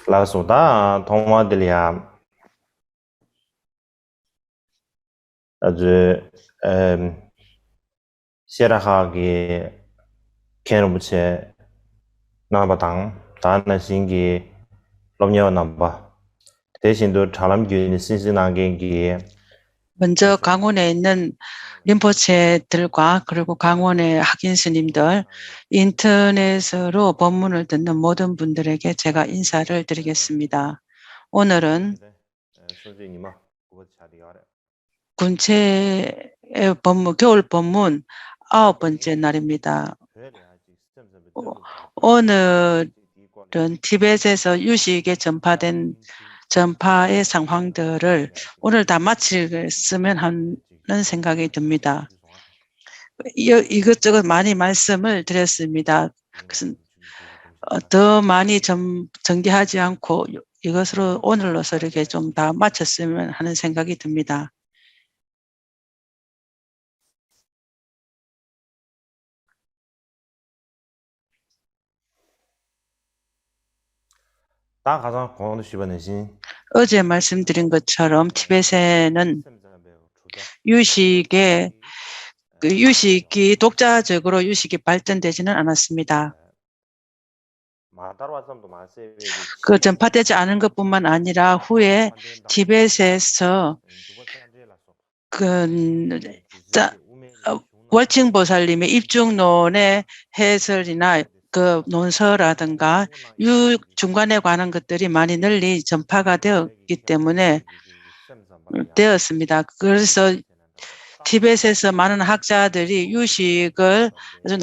라소다 동화들이야 아주 시라하기 캐노부체 나바당 다나 신기 롬녀 남바 대신도 차람규니 신신하게 먼저 강원에 있는 림포체들과 그리고 강원의 학인 스님들, 인터넷으로 법문을 듣는 모든 분들에게 제가 인사를 드리겠습니다. 오늘은 군체의 법문, 겨울 법문 9번째 날입니다. 오늘은 티벳에서 유식에 전파의 상황들을 오늘 다 마치겠으면 하는 생각이 듭니다. 이것저것 많이 말씀을 드렸습니다. 그것은 더 많이 전개하지 않고 이것으로 오늘로서 이렇게 좀 다 마쳤으면 하는 생각이 듭니다. 어제 말씀드린 것처럼 티벳에는 유식이 독자적으로 유식이 발전되지는 않았습니다. 그 전파되지 않은 것뿐만 아니라 후에 티벳에서 월칭보살님의 입중론의 해설이나 그 논서라든가 중간에 관한 것들이 많이 널리 전파가 되었습니다. 그래서 티벳에서 많은 학자들이 유식을 아주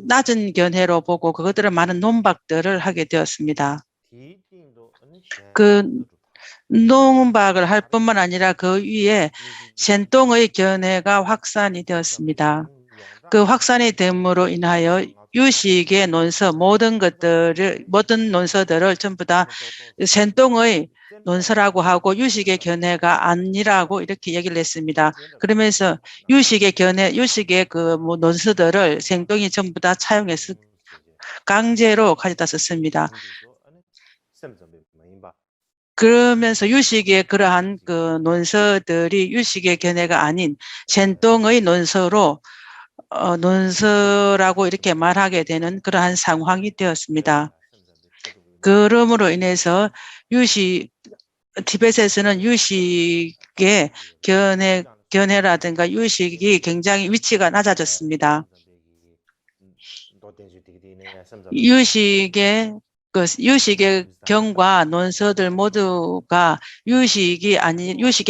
낮은 견해로 보고 그것들을 많은 논박들을 하게 되었습니다. 그 논박을 할 뿐만 아니라 그 위에 셴똥의 견해가 확산이 되었습니다. 그 확산이 됨으로 인하여 유식의 논서 모든 논서들을 전부 다 셴똥의 논서라고 하고 유식의 견해가 아니라고 이렇게 얘기를 했습니다. 그러면서 유식의 그 논서들을 셴똥이 전부 다 차용해서 강제로 가져다 썼습니다. 그러면서 유식의 그러한 그 논서들이 유식의 견해가 아닌 셴똥의 논서라고 이렇게 말하게 되는 그러한 상황이 되었습니다. 그러므로 인해서 티벳에서는 유식의 견해라든가 유식이 굉장히 위치가 낮아졌습니다. 유식의 경과 논서들 모두가 유식의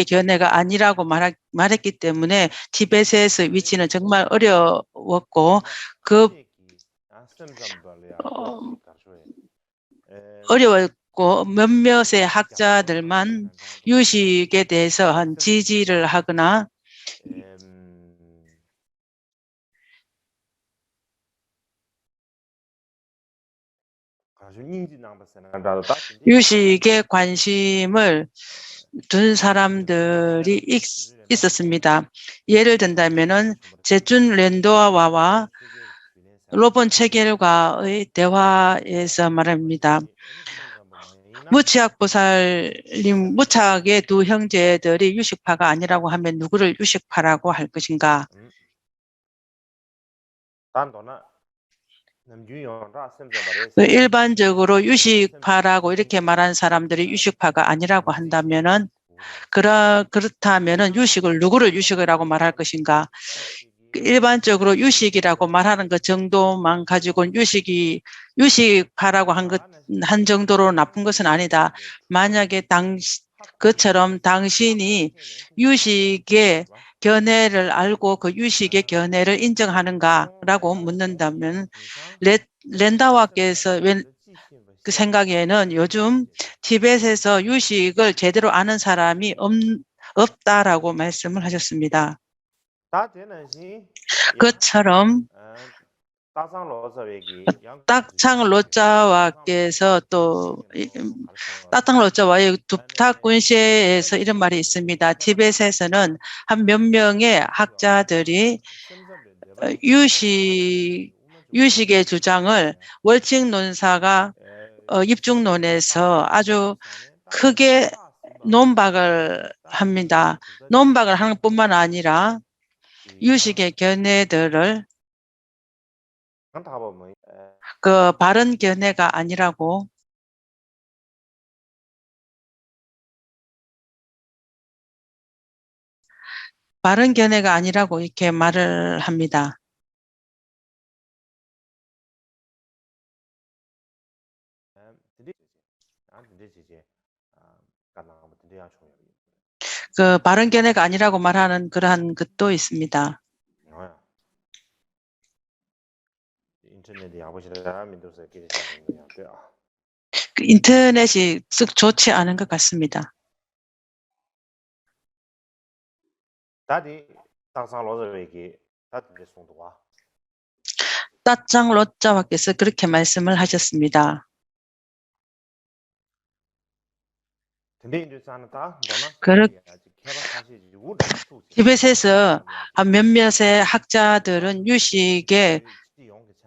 견해가 아니라고 말했기 때문에 티벳에서 위치는 정말 어려웠고 몇몇의 학자들만 유식에 대해서 한 지지를 하거나 유식에 관심을 둔 사람들이 있었습니다. 예를 든다면은 제준 렌도아와와 로본 체겔과의 대화에서 말합니다. 무착의 두 형제들이 유식파가 아니라고 하면 누구를 유식파라고 할 것인가? 일반적으로 유식파라고 이렇게 말하는 사람들이 유식파가 아니라고 한다면은 그렇다면은 누구를 유식이라고 말할 것인가? 일반적으로 유식이라고 말하는 것 정도만 가지고는 유식파라고 한 정도로 나쁜 것은 아니다. 만약에 그처럼 당신이 유식의 견해를 알고 그 유식의 견해를 인정하는가라고 묻는다면 렌다와께서 그 생각에는 요즘 티벳에서 유식을 제대로 아는 사람이 없다라고 말씀을 하셨습니다. 그처럼 딱창 로자와께서 또 따탕 로자와의 둡탁군시에서 이런 말이 있습니다. 티벳에서는 한 몇 명의 학자들이 유식의 주장을 월칭 논사가 입중론에서 아주 크게 논박을 합니다. 논박을 하는 뿐만 아니라 유식의 견해들을 그 바른 견해가 아니라고 이렇게 말을 합니다. 그 바른 견해가 아니라고 말하는 그러한 것도 있습니다. 그 인터넷이 썩 좋지 않은 것 같습니다. 따짱 로자와께서 그렇게 말씀을 하셨습니다. 티벳에서 몇몇의 학자들은 유식의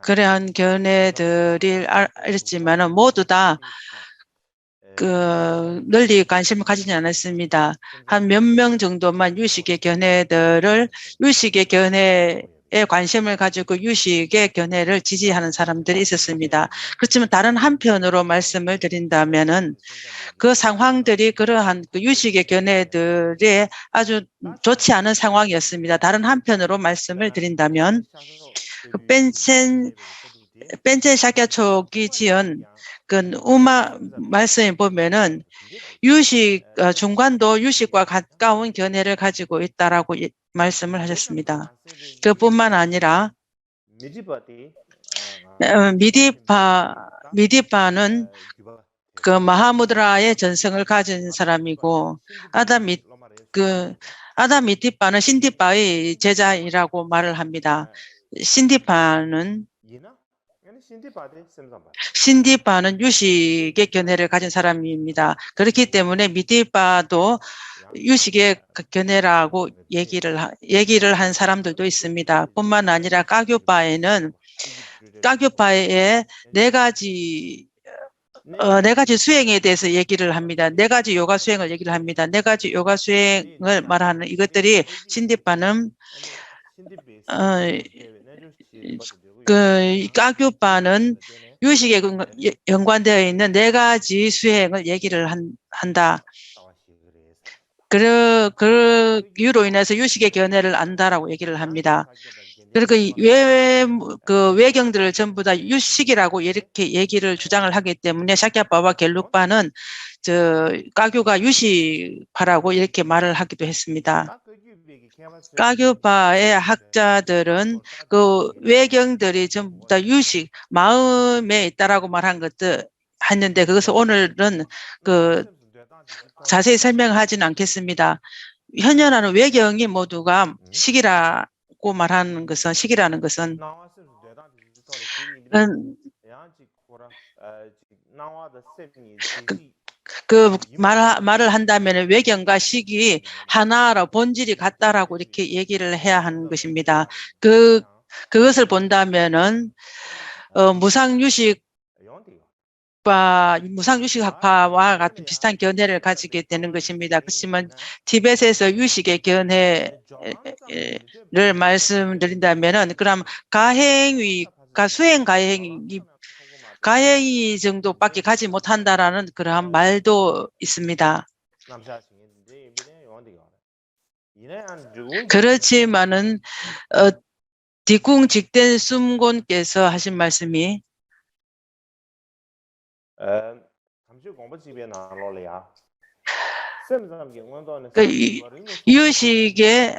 그러한 견해들이 알았지만은 모두 다 그 널리 관심을 가지지 않았습니다. 한 몇 명 정도만 유식의 견해에 관심을 가지고 유식의 견해를 지지하는 사람들이 있었습니다. 그렇지만 다른 한편으로 말씀을 드린다면은 그 상황들이 그러한 그 유식의 견해들이 아주 좋지 않은 상황이었습니다. 다른 한편으로 말씀을 드린다면 그 벤첸 샤갸촉이 지은 그 우마 말씀에 보면은 중관도 유식과 가까운 견해를 가지고 있다라고 말씀을 하셨습니다. 그뿐만 아니라 미디파는 그 마하무드라의 전성을 가진 사람이고 아담 미디파는 신디파의 제자이라고 말을 합니다. 신디파는 유식의 견해를 가진 사람입니다. 그렇기 때문에 미디파도 유식의 견해라고 얘기를 한 사람들도 있습니다. 뿐만 아니라 까교파에 네 가지 수행에 대해서 얘기를 합니다. 네 가지 요가 수행을 얘기를 합니다. 네 가지 요가 수행을 말하는 이것들이 신디파는 그 까규파는 유식에 연관되어 있는 네 가지 수행을 얘기를 한다. 그 이유로 인해서 유식의 견해를 안다라고 얘기를 합니다. 그리고 그 외경들을 전부 다 유식이라고 이렇게 얘기를 주장을 하기 때문에 샤캬파와 겔룩파는 까규가 유식파라고 이렇게 말을 하기도 했습니다. 까규파의 학자들은 그 외경들이 전부 다 유식, 마음에 있다라고 말한 것들 했는데 그것을 오늘은 자세히 설명하지는 않겠습니다. 현현하는 외경이 모두가 식이라고 말하는 것은 말을 한다면 외경과 식이 하나로 본질이 같다라고 이렇게 얘기를 해야 하는 것입니다. 그것을 본다면은 무상유식학파와 같은 비슷한 견해를 가지게 되는 것입니다. 그렇지만 티벳에서 유식의 견해를 말씀드린다면은 그럼 수행 가행위 정도밖에 가지 못한다라는 그러한 말도 있습니다. 그렇지만은 디궁 직된 숨곤께서 하신 말씀이 유식의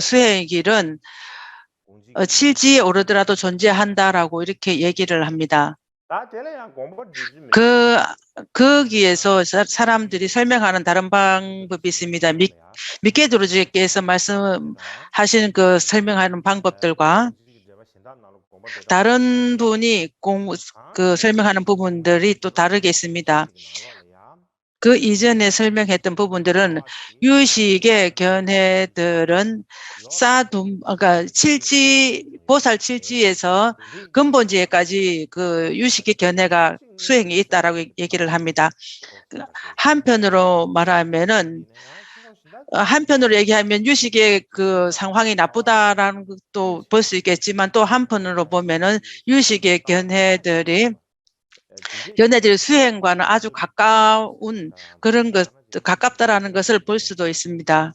수행의 길은 칠지에 오르더라도 존재한다라고 이렇게 얘기를 합니다. 거기에서 사람들이 설명하는 다른 방법이 있습니다. 미케드로즈께서 말씀하시는 그 설명하는 방법들과 다른 분이 설명하는 부분들이 또 다르게 있습니다. 그 이전에 설명했던 부분들은 유식의 견해들은 그러니까 보살 칠지에서 근본지에까지 그 유식의 견해가 수행이 있다라고 얘기를 합니다. 한편으로 말하면은 한편으로 얘기하면 유식의 그 상황이 나쁘다라는 것도 볼 수 있겠지만 또 한편으로 보면은 유식의 견해들이 수행과는 아주 가까운 그런 것, 가깝다라는 것을 볼 수도 있습니다.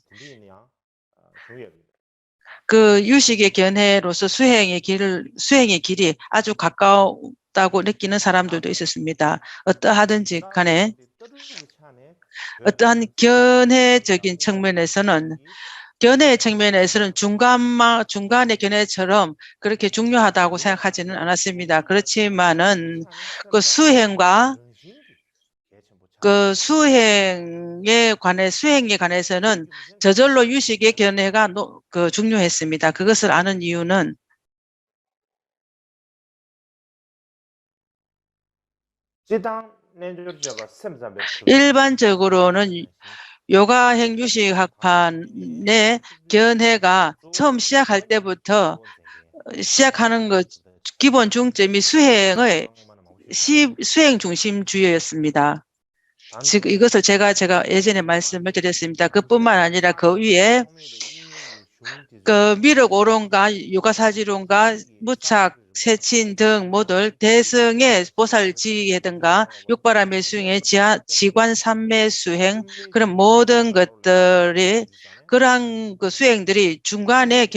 그 유식의 견해로서 수행의 길이 아주 가까웠다고 느끼는 사람들도 있었습니다. 어떠하든지 간에 어떠한 견해의 측면에서는 중간의 견해처럼 그렇게 중요하다고 생각하지는 않았습니다. 그렇지만은 그 수행에 관해서는 저절로 유식의 견해가 중요했습니다. 그것을 아는 이유는 일반적으로는 요가행 유식학판의 견해가 처음 시작할 때부터 시작하는 것 기본 중점이 수행 중심주의였습니다. 지금 이것을 제가 예전에 말씀을 드렸습니다. 그뿐만 아니라 그 위에 그 미륵 오론과 유가사지론과 무착, 세친 등 모두 대승의 보살지혜든가 육바람의 수행의 지관 삼매 수행 그런 모든 것들이 그러한 그 수행들이 중간에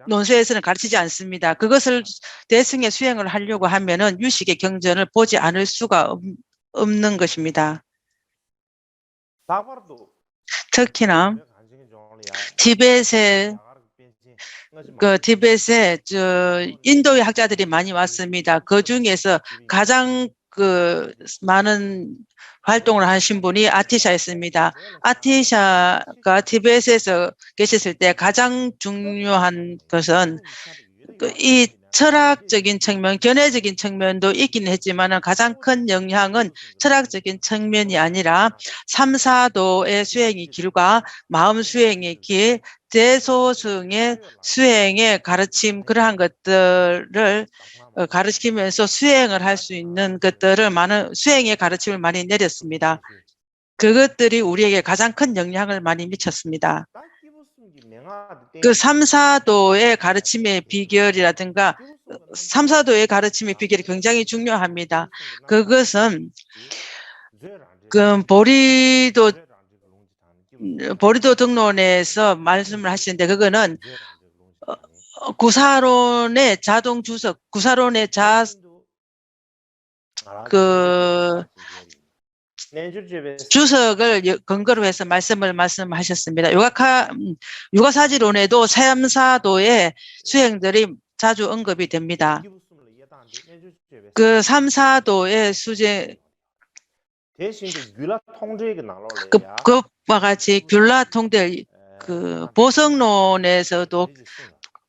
논서에서는 가르치지 않습니다. 그것을 대승의 수행을 하려고 하면은 유식의 경전을 보지 않을 수가 없는 것입니다. 특히나 티벳에 인도의 학자들이 많이 왔습니다. 그 중에서 가장 많은 활동을 하신 분이 아티샤였습니다. 아티샤가 티벳에서 계셨을 때 가장 중요한 것은 이 철학적인 측면, 견해적인 측면도 있긴 했지만 가장 큰 영향은 철학적인 측면이 아니라 삼사도의 수행의 길과 마음 수행의 길, 대소승의 수행의 가르침 그러한 것들을 가르치면서 수행을 할 수 있는 것들을 수행의 가르침을 많이 내렸습니다. 그것들이 우리에게 가장 큰 영향을 많이 미쳤습니다. 그 삼사도의 가르침의 비결이라든가 삼사도의 가르침의 비결이 굉장히 중요합니다. 그것은 보리도 등론에서 말씀을 하시는데 그거는 구사론의 자동 주석, 구사론의 주석을 근거로 해서 말씀하셨습니다. 유가사지론에도 삼사도의 수행들이 자주 언급이 됩니다. 그 삼사도의 그와 같이 귤라 통대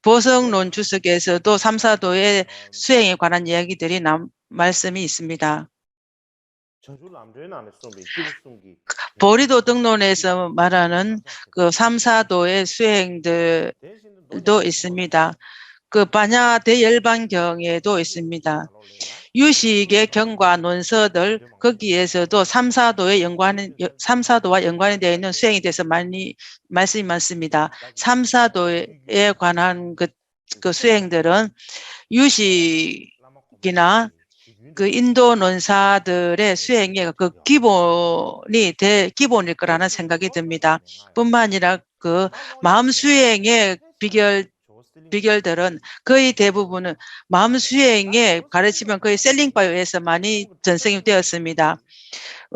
보성론 주석에서도 삼사도의 수행에 관한 이야기들이 말씀이 있습니다. 보리도 등론에서 말하는 그 삼사도의 수행들도 있습니다. 그 반야 대열반경에도 있습니다. 유식의 경과 논서들 거기에서도 삼사도와 연관이 되어 있는 수행에 대해서 많이 말씀이 많습니다. 삼사도에 관한 그 수행들은 유식이나 그 인도 논사들의 수행의 그 기본일 거라는 생각이 듭니다. 뿐만 아니라 그 마음 수행의 비결들은 거의 대부분은 마음 수행의 가르치면 거의 셀링바에 의해서 많이 전승이 되었습니다.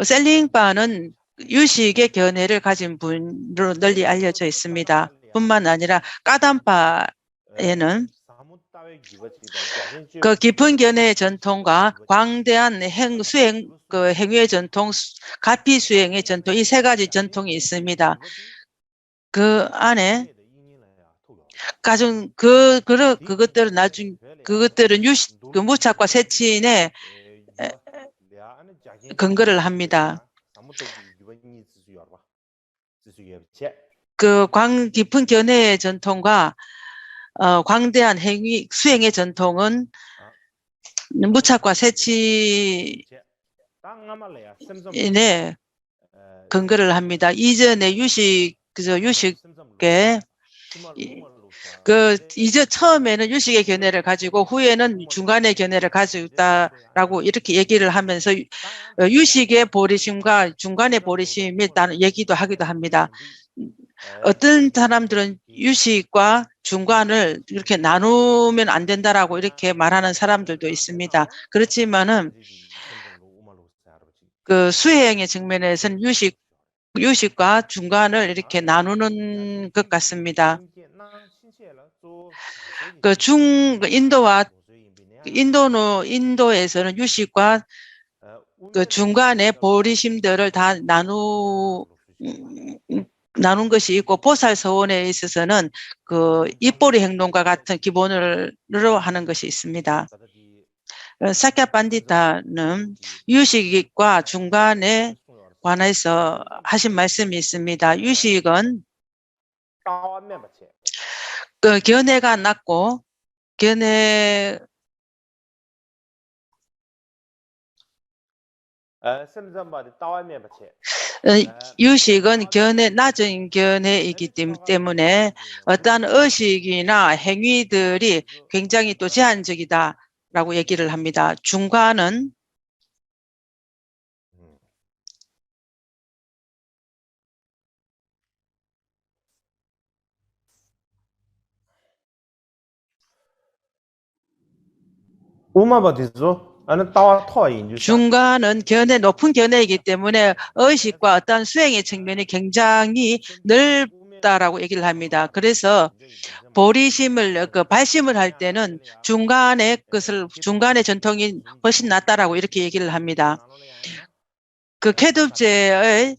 셀링바는 유식의 견해를 가진 분으로 널리 알려져 있습니다. 뿐만 아니라 까담바에는 그 깊은 견해의 전통과 광대한 행위의 전통, 가피 수행의 전통, 이 세 가지 전통이 있습니다. 그 안에 그것들은 무착과 세친의 근거를 합니다. 그 깊은 견해의 전통과 광대한 수행의 전통은 무착과 세치에 근거를 합니다. 이전에 유식의 이제 처음에는 유식의 견해를 가지고 후에는 중간의 견해를 가지고 있다라고 이렇게 얘기를 하면서 유식의 보리심과 중간의 보리심이 있다는 얘기도 하기도 합니다. 어떤 사람들은 유식과 중간을 이렇게 나누면 안 된다라고 이렇게 말하는 사람들도 있습니다. 그렇지만은 그 수행의 측면에서는 유식과 중간을 이렇게 나누는 것 같습니다. 인도에서는 유식과 그 중간에 보리심들을 다 나눈 것이 있고, 보살 서원에 있어서는 그 입보리 행동과 같은 기본으로 하는 것이 있습니다. 사캬 판디타는 유식과 중간에 관해서 하신 말씀이 있습니다. 유식은 그 견해가 낮고 유식은 낮은 견해이기 때문에 어떠한 의식이나 행위들이 굉장히 또 제한적이다라고 얘기를 합니다. 중간은 중간은 높은 견해이기 때문에 의식과 어떤 수행의 측면이 굉장히 넓다라고 얘기를 합니다. 그래서 보리심을 발심을 할 때는 중간의 전통이 훨씬 낫다라고 이렇게 얘기를 합니다. 그 캐둡제의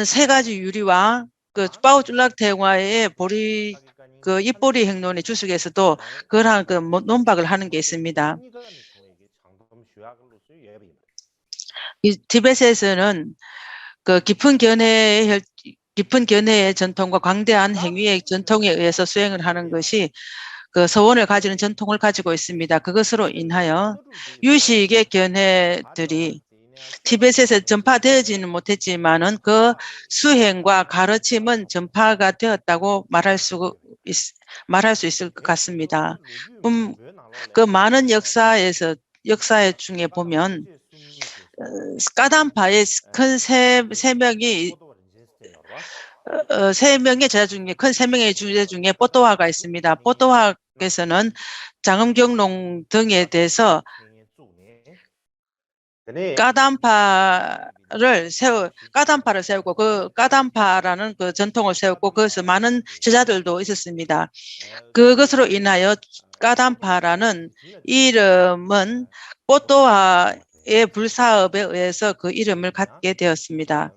세 가지 유리와 그 빠오줄락 대화의 입보리 행론의 주석에서도 그러한 논박을 하는 게 있습니다. 이 티벳에서는 그 깊은 견해의 전통과 광대한 행위의 전통에 의해서 수행을 하는 것이 그 서원을 가지는 전통을 가지고 있습니다. 그것으로 인하여 유식의 견해들이 티벳에서 전파되어지는 못했지만은 그 수행과 가르침은 전파가 되었다고 말할 수 있을 것 같습니다. 그 많은 역사에 중에 보면 까담파의 큰 세 명의 제자 중에 큰 세 명의 주제 중에 뽀또화가 있습니다. 뽀또화께서는 장엄경론 등에 대해서 까담파를 세우고 그 까담파라는 그 전통을 세우고 그것을 많은 제자들도 있었습니다. 그것으로 인하여 까담파라는 이름은 뽀또화의 불사업에 의해서 그 이름을 갖게 되었습니다.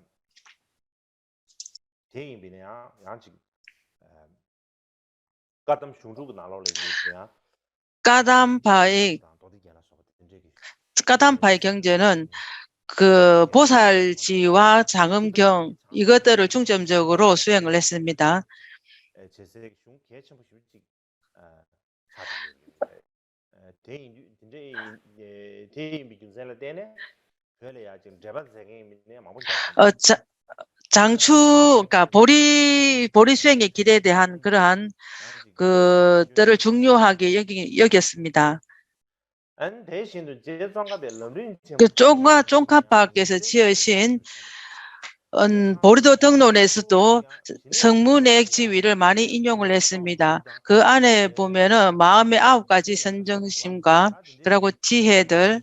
까담파의 경제는 그 보살지와 장엄경 이것들을 중점적으로 수행을 했습니다. 그러니까 보리 수행의 길에 대한 그러한 그들을 중요하게 여겼습니다. 그 쫑카파께서 지으신 보리도 등론에서도 성문의 지위를 많이 인용을 했습니다. 그 안에 보면은 마음의 9가지 선정심과 그리고 지혜들의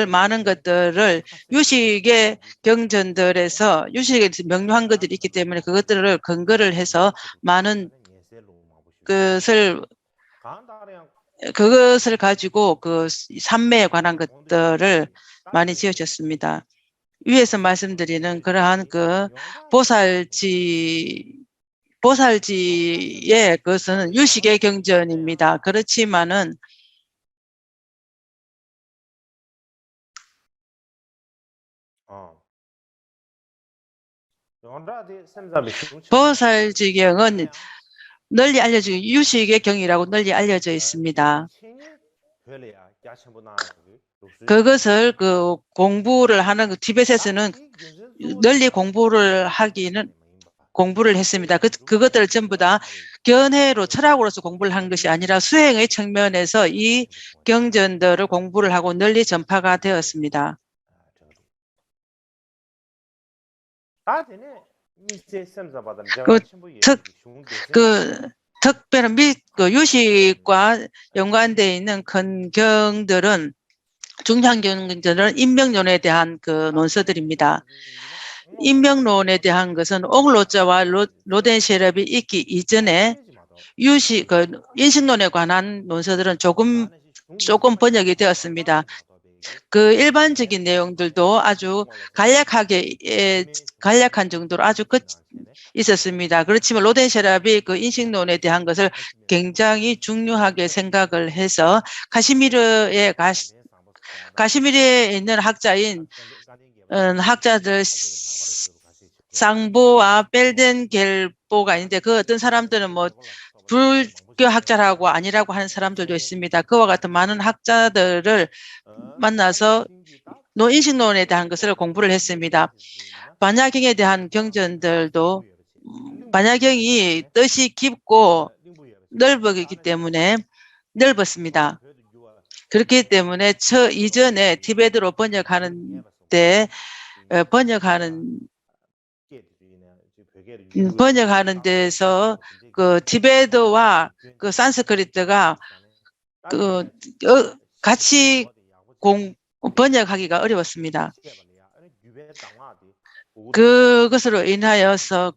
많은 것들을 유식의 경전들에서 유식에서 명료한 것들이 있기 때문에 그것들을 근거를 해서 많은 그것을 가지고 그 삼매에 관한 것들을 많이 지어졌습니다. 위에서 말씀드리는 그러한 그 보살지의 그것은 유식의 경전입니다. 그렇지만은 보살지경은 널리 알려진 유식의 경이라고 널리 알려져 있습니다. 그것을 그 공부를 하는 티벳에서는 널리 공부를 했습니다. 그것들을 전부 다 견해로 철학으로서 공부를 한 것이 아니라 수행의 측면에서 이 경전들을 공부를 하고 널리 전파가 되었습니다. 특별한 유식과 연관되어 있는 큰 경들은 중향경전은 인명론에 대한 그 논서들입니다. 인명론에 대한 것은 옹로자와 로덴셰럽이 있기 이전에 인식론에 관한 논서들은 조금 번역이 되었습니다. 그 일반적인 내용들도 아주 간략한 정도로 아주 있었습니다. 그렇지만 로덴셰랍이 그 인식론에 대한 것을 굉장히 중요하게 생각을 해서 가시미르에 있는 학자들 쌍보와 벨덴겔보가 있는데 그 어떤 사람들은 뭐 불교 학자라고 아니라고 하는 사람들도 있습니다. 그와 같은 많은 학자들을 만나서 인식론에 대한 것을 공부를 했습니다. 반야경에 대한 경전들도 반야경이 뜻이 깊고 넓었기 때문에 넓었습니다. 그렇기 때문에 이전에 티베트로 번역하는 데서 그 티베트와 그 산스크리트가 같이 번역하기가 어려웠습니다. 그것으로 인하여서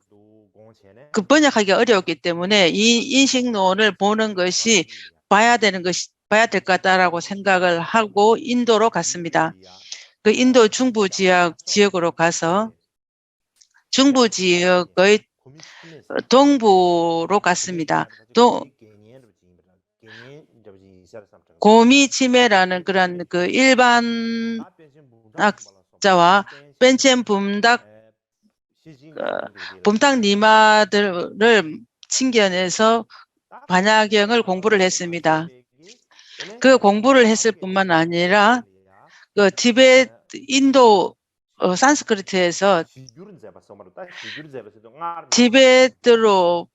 그 번역하기가 어려웠기 때문에 이 인식론을 보는 것이 봐야 될 것 같다라고 생각을 하고 인도로 갔습니다. 그 인도 중부 지역으로 가서 중부 지역의 동부로 갔습니다. 고미치메라는 그런 그 일반 학자와 벤첸 붐탁 니마들을 친견해서 반야경을 공부를 했습니다. 그 공부를 했을 뿐만 아니라 그 티베트, 인도 산스크리트에서 티베트로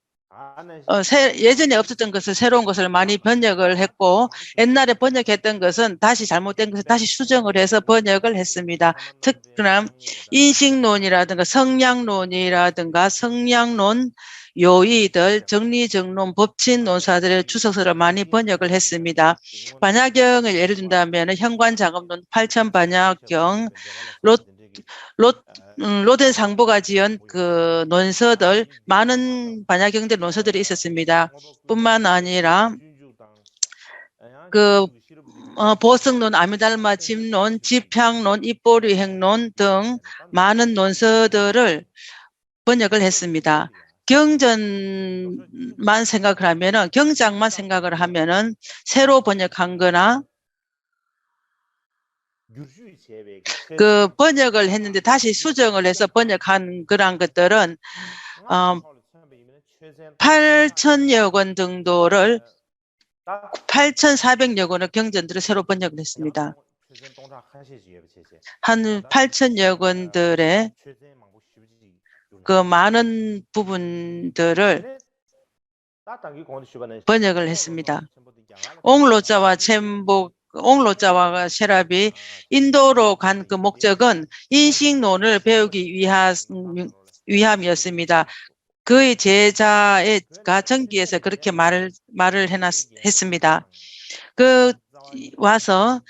예전에 없었던 것을 새로운 것을 많이 번역을 했고 옛날에 번역했던 것은 잘못된 것을 다시 수정을 해서 번역을 했습니다. 특히나 인식론이라든가 성량론이라든가 성량론 요의들, 정리정론, 법친 논사들의 주석서를 많이 번역을 했습니다. 반야경을 예를 든다면 현관작업론 8천 반야경, 로덴 상보가 지은 그 논서들, 많은 반야경대 논서들이 있었습니다. 뿐만 아니라 그 보성론, 아미달마 집론, 집향론, 입보리행론 등 많은 논서들을 번역을 했습니다. 경전만 생각을 하면은, 경장만 생각을 하면은 새로 번역한 거나 그 번역을 했는데 다시 수정을 해서 번역한 그런 것들은 8천여 권 정도를 8,400여 권의 경전들을 새로 번역을 했습니다. 한 8천여 권들의 그 많은 부분들을 번역을 했습니다. 옹로자와 셰랍이 인도로 간 그 목적은 인식론을 배우기 위함이었습니다. 그의 제자가 전기에서 그렇게 말을 했습니다. 와서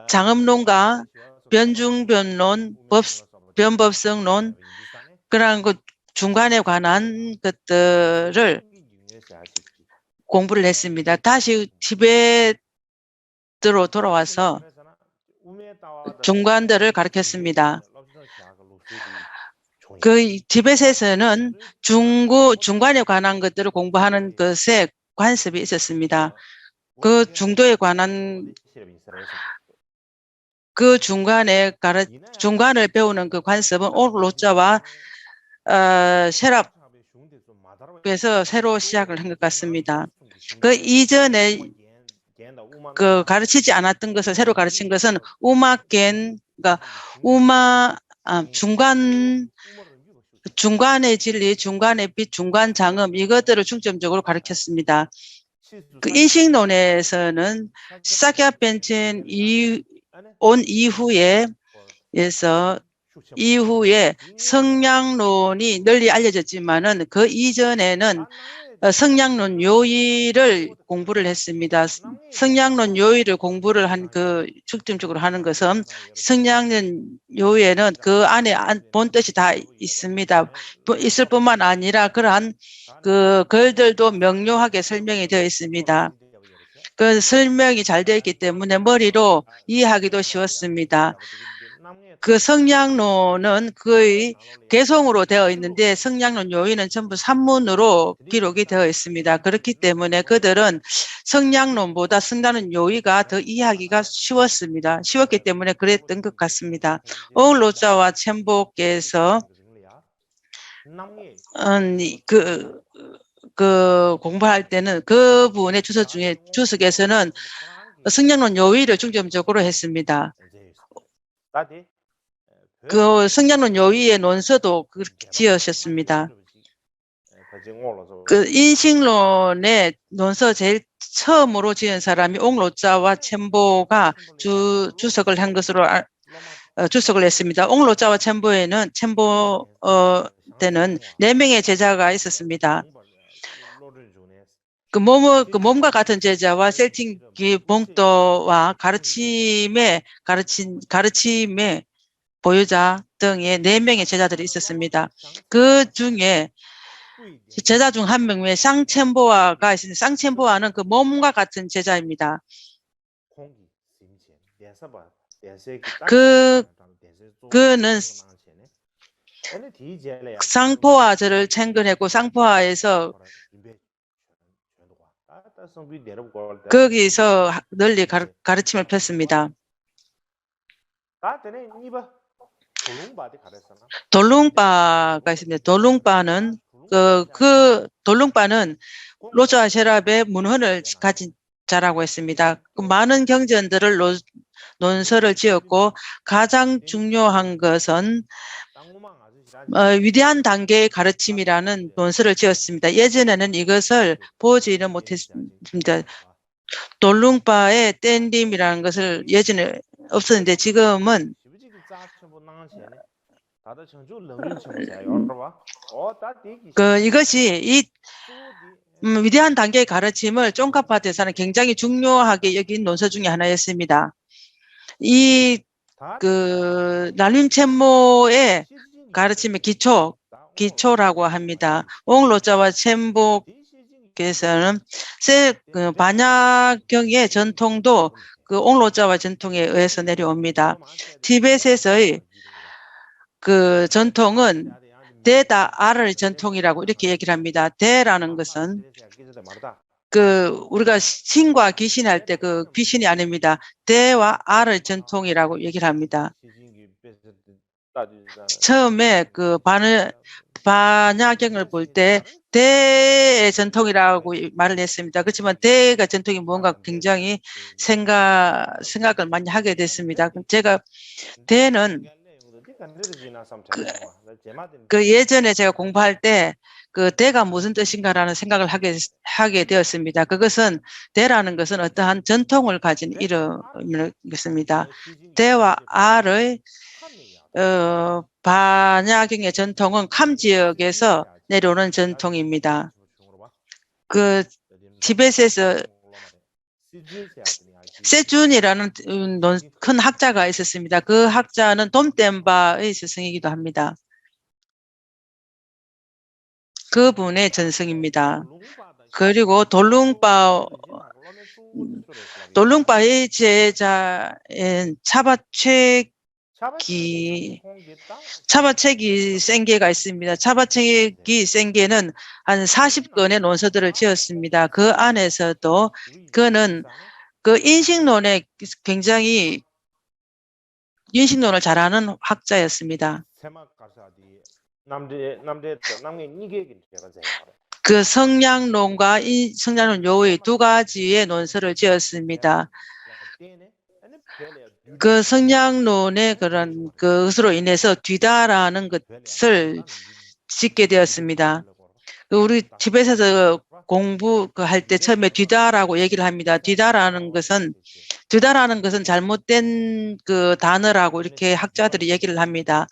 장엄론과 변중변론, 변법성론 그런 그 중간에 관한 것들을 공부를 했습니다. 다시 티베트로 돌아와서 중간들을 가르쳤습니다. 그 티벳에서는 중간에 관한 것들을 공부하는 것에 관습이 있었습니다. 그 중도에 관한 그 중간을 배우는 그 관습은 옹로자와 셰랍에서 새로 시작을 한 것 같습니다. 그 이전에 그 가르치지 않았던 것을 새로 가르친 것은 우마겐, 그러니까 중간의 진리, 중간의 빛, 중간 장엄 이것들을 중점적으로 가르쳤습니다. 그 인식론에서는 사kia 벤첸 온 이후에 성량론이 널리 알려졌지만은 그 이전에는 성량론 요의를 공부를 했습니다. 성량론 요의를 공부를 한 그 중점적으로 하는 것은 성량론 요의에는 그 안에 본 뜻이 다 있습니다. 있을 뿐만 아니라 그러한 그 글들도 명료하게 설명이 되어 있습니다. 그 설명이 잘 되어 있기 때문에 머리로 이해하기도 쉬웠습니다. 그 성량론은 거의 개성으로 되어 있는데 성량론 요의는 전부 산문으로 기록이 되어 있습니다. 그렇기 때문에 그들은 성량론보다 성량론 요의가 더 이해하기가 쉬웠습니다. 쉬웠기 때문에 그랬던 것 같습니다. 옹로자와 첸보께서 그 공부할 때는 그분의 주석에서는 성량론 요의를 중점적으로 했습니다. 그 성량론 요의의 논서도 그렇게 지으셨습니다. 그 인식론의 논서 제일 처음으로 지은 사람이 옹로자와 첸보가 주석을 한 것으로 주석을 했습니다. 옹로자와 첸보 때는 4명의 제자가 있었습니다. 그 몸과 같은 제자와 셀팅기 봉도와 가르침의 보유자 등의 4명의 제자들이 있었습니다. 그 중에 제자 중 한 명의 쌍첸보아가 있습니다. 쌍첸보아는 그 몸과 같은 제자입니다. 그는 쌍포아저를 챙근했고 쌍포아에서 거기서 널리 가르침을 폈습니다. 돌룽바가 있습니다. 돌룽바는 돌룽바는 로자 셰랍의 문헌을 가진 자라고 했습니다. 그 많은 경전들을 논서를 지었고 가장 중요한 것은 위대한 단계의 가르침이라는 논서를 지었습니다. 예전에는 이것을 보지는 못했습니다. 돌룽바의 뗀림이라는 것을 예전에 없었는데 지금은 이것이 이 위대한 단계의 가르침을 쫑카파 대사는 굉장히 중요하게 여긴 논서 중에 하나였습니다. 날림 첸모의 가르침의 기초라고 합니다. 옹로자와 첸보께서는 반야경의 전통도 그 옹로자와 전통에 의해서 내려옵니다. 티벳에서의 그 전통은 대다 알을 전통이라고 이렇게 얘기를 합니다. 대라는 것은 우리가 신과 귀신할 때 그 귀신이 아닙니다. 대와 알을 전통이라고 얘기를 합니다. 처음에 그 반야경을 볼 때 대의 전통이라고 말을 했습니다. 그렇지만 대가 전통이 뭔가 굉장히 생각을 많이 하게 됐습니다. 제가 대는 그 예전에 제가 공부할 때 그 대가 무슨 뜻인가라는 생각을 하게 되었습니다. 그것은 대라는 것은 어떠한 전통을 가진 이름이었습니다. 대와 알의 반야경의 전통은 캄 지역에서 내려오는 전통입니다. 그 티벳에서 세준이라는 큰 학자가 있었습니다. 그 학자는 돔댐바의 스승이기도 합니다. 그분의 전승입니다. 그리고 돌룽바의 제자인 차바책이 생계가 있습니다. 차바책이 생계는 한 40건의 논서들을 지었습니다. 그 안에서도 그는 그 인식론에 굉장히 인식론을 잘하는 학자였습니다. 그 성량론과 성량론 요의 두 가지의 논설을 지었습니다. 그 성량론의 그런 그것으로 인해서 뒤다라는 것을 짓게 되었습니다. 우리 티벳에서 공부 할 때 처음에 뒤다라고 얘기를 합니다. 뒤다라는 것은 잘못된 그 단어라고 이렇게 학자들이 얘기를 합니다.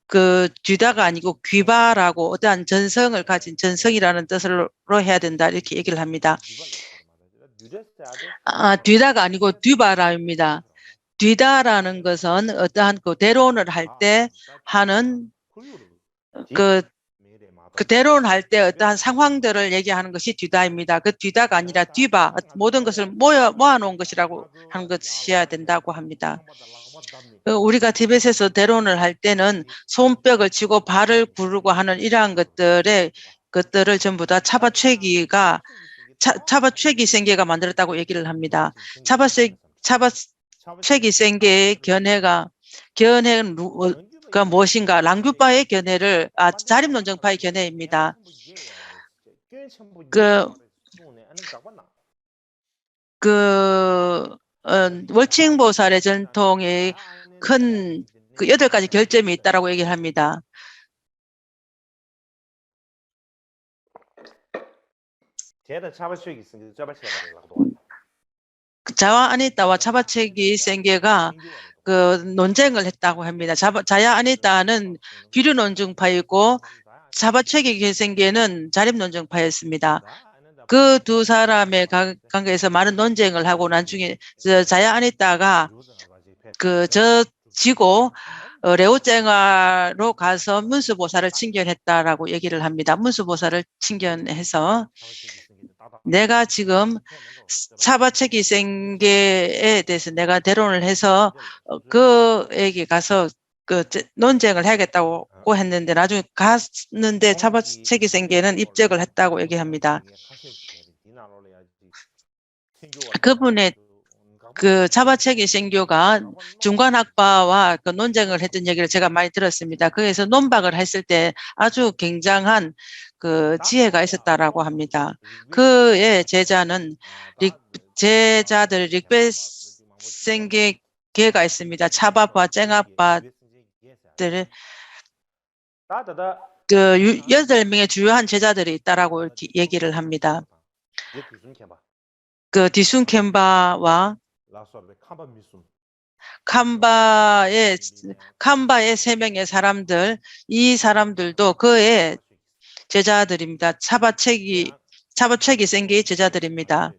그 뒤다가 아니고 귀바라고 어떠한 전성을 가진 전성이라는 뜻으로 해야 된다 이렇게 얘기를 합니다. 뒤다가 아니고 뒤바라입니다. 뒤다라는 것은 어떠한 그 대론을 할 때 하는 그 대론할 때 어떠한 상황들을 얘기하는 것이 뒤다입니다. 그 뒤다가 아니라 뒤바, 모든 것을 모아놓은 것이라고 하는 것이어야 된다고 합니다. 우리가 티벳에서 대론을 할 때는 손뼉을 치고 발을 구르고 하는 이러한 것들을 전부 다 차바최기 생계가 만들었다고 얘기를 합니다. 차바최기 생계의 견해는 무엇인가? 랑규파의 견해를 자립논정파의 견해입니다. 월칭보살의 전통에 큰 그 8가지 결점이 있다라고 얘기를 합니다. 자와 아니타와 차바체기 생계가 그 논쟁을 했다고 합니다. 자야 아니타는 비류 논증파이고 차바체기 생계는 자립 논증파였습니다. 그 두 사람의 관계에서 많은 논쟁을 하고 나중에 자야 아니타가 지고 레오쨍아로 가서 문수보살을 칭견했다라고 얘기를 합니다. 문수보살을 칭견해서 내가 지금 차바체기 생계에 대해서 내가 대론을 해서 그에게 가서 그 논쟁을 해야겠다고 했는데 나중에 갔는데 차바체기 생계는 입적을 했다고 얘기합니다. 그분의 그 차바체기 생교가 중간학파와 그 논쟁을 했던 얘기를 제가 많이 들었습니다. 거기서 논박을 했을 때 아주 굉장한 그 지혜가 있었다라고 합니다. 그의 제자들 릭베 생계계가 있습니다. 차바파, 쨍아파들 그 8명의 주요한 제자들이 있다라고 이렇게 얘기를 합니다. 그 디순켐바와 캄바의 3명의 사람들, 이 사람들도 그의 제자들입니다. 차바체기 생계의 제자들입니다.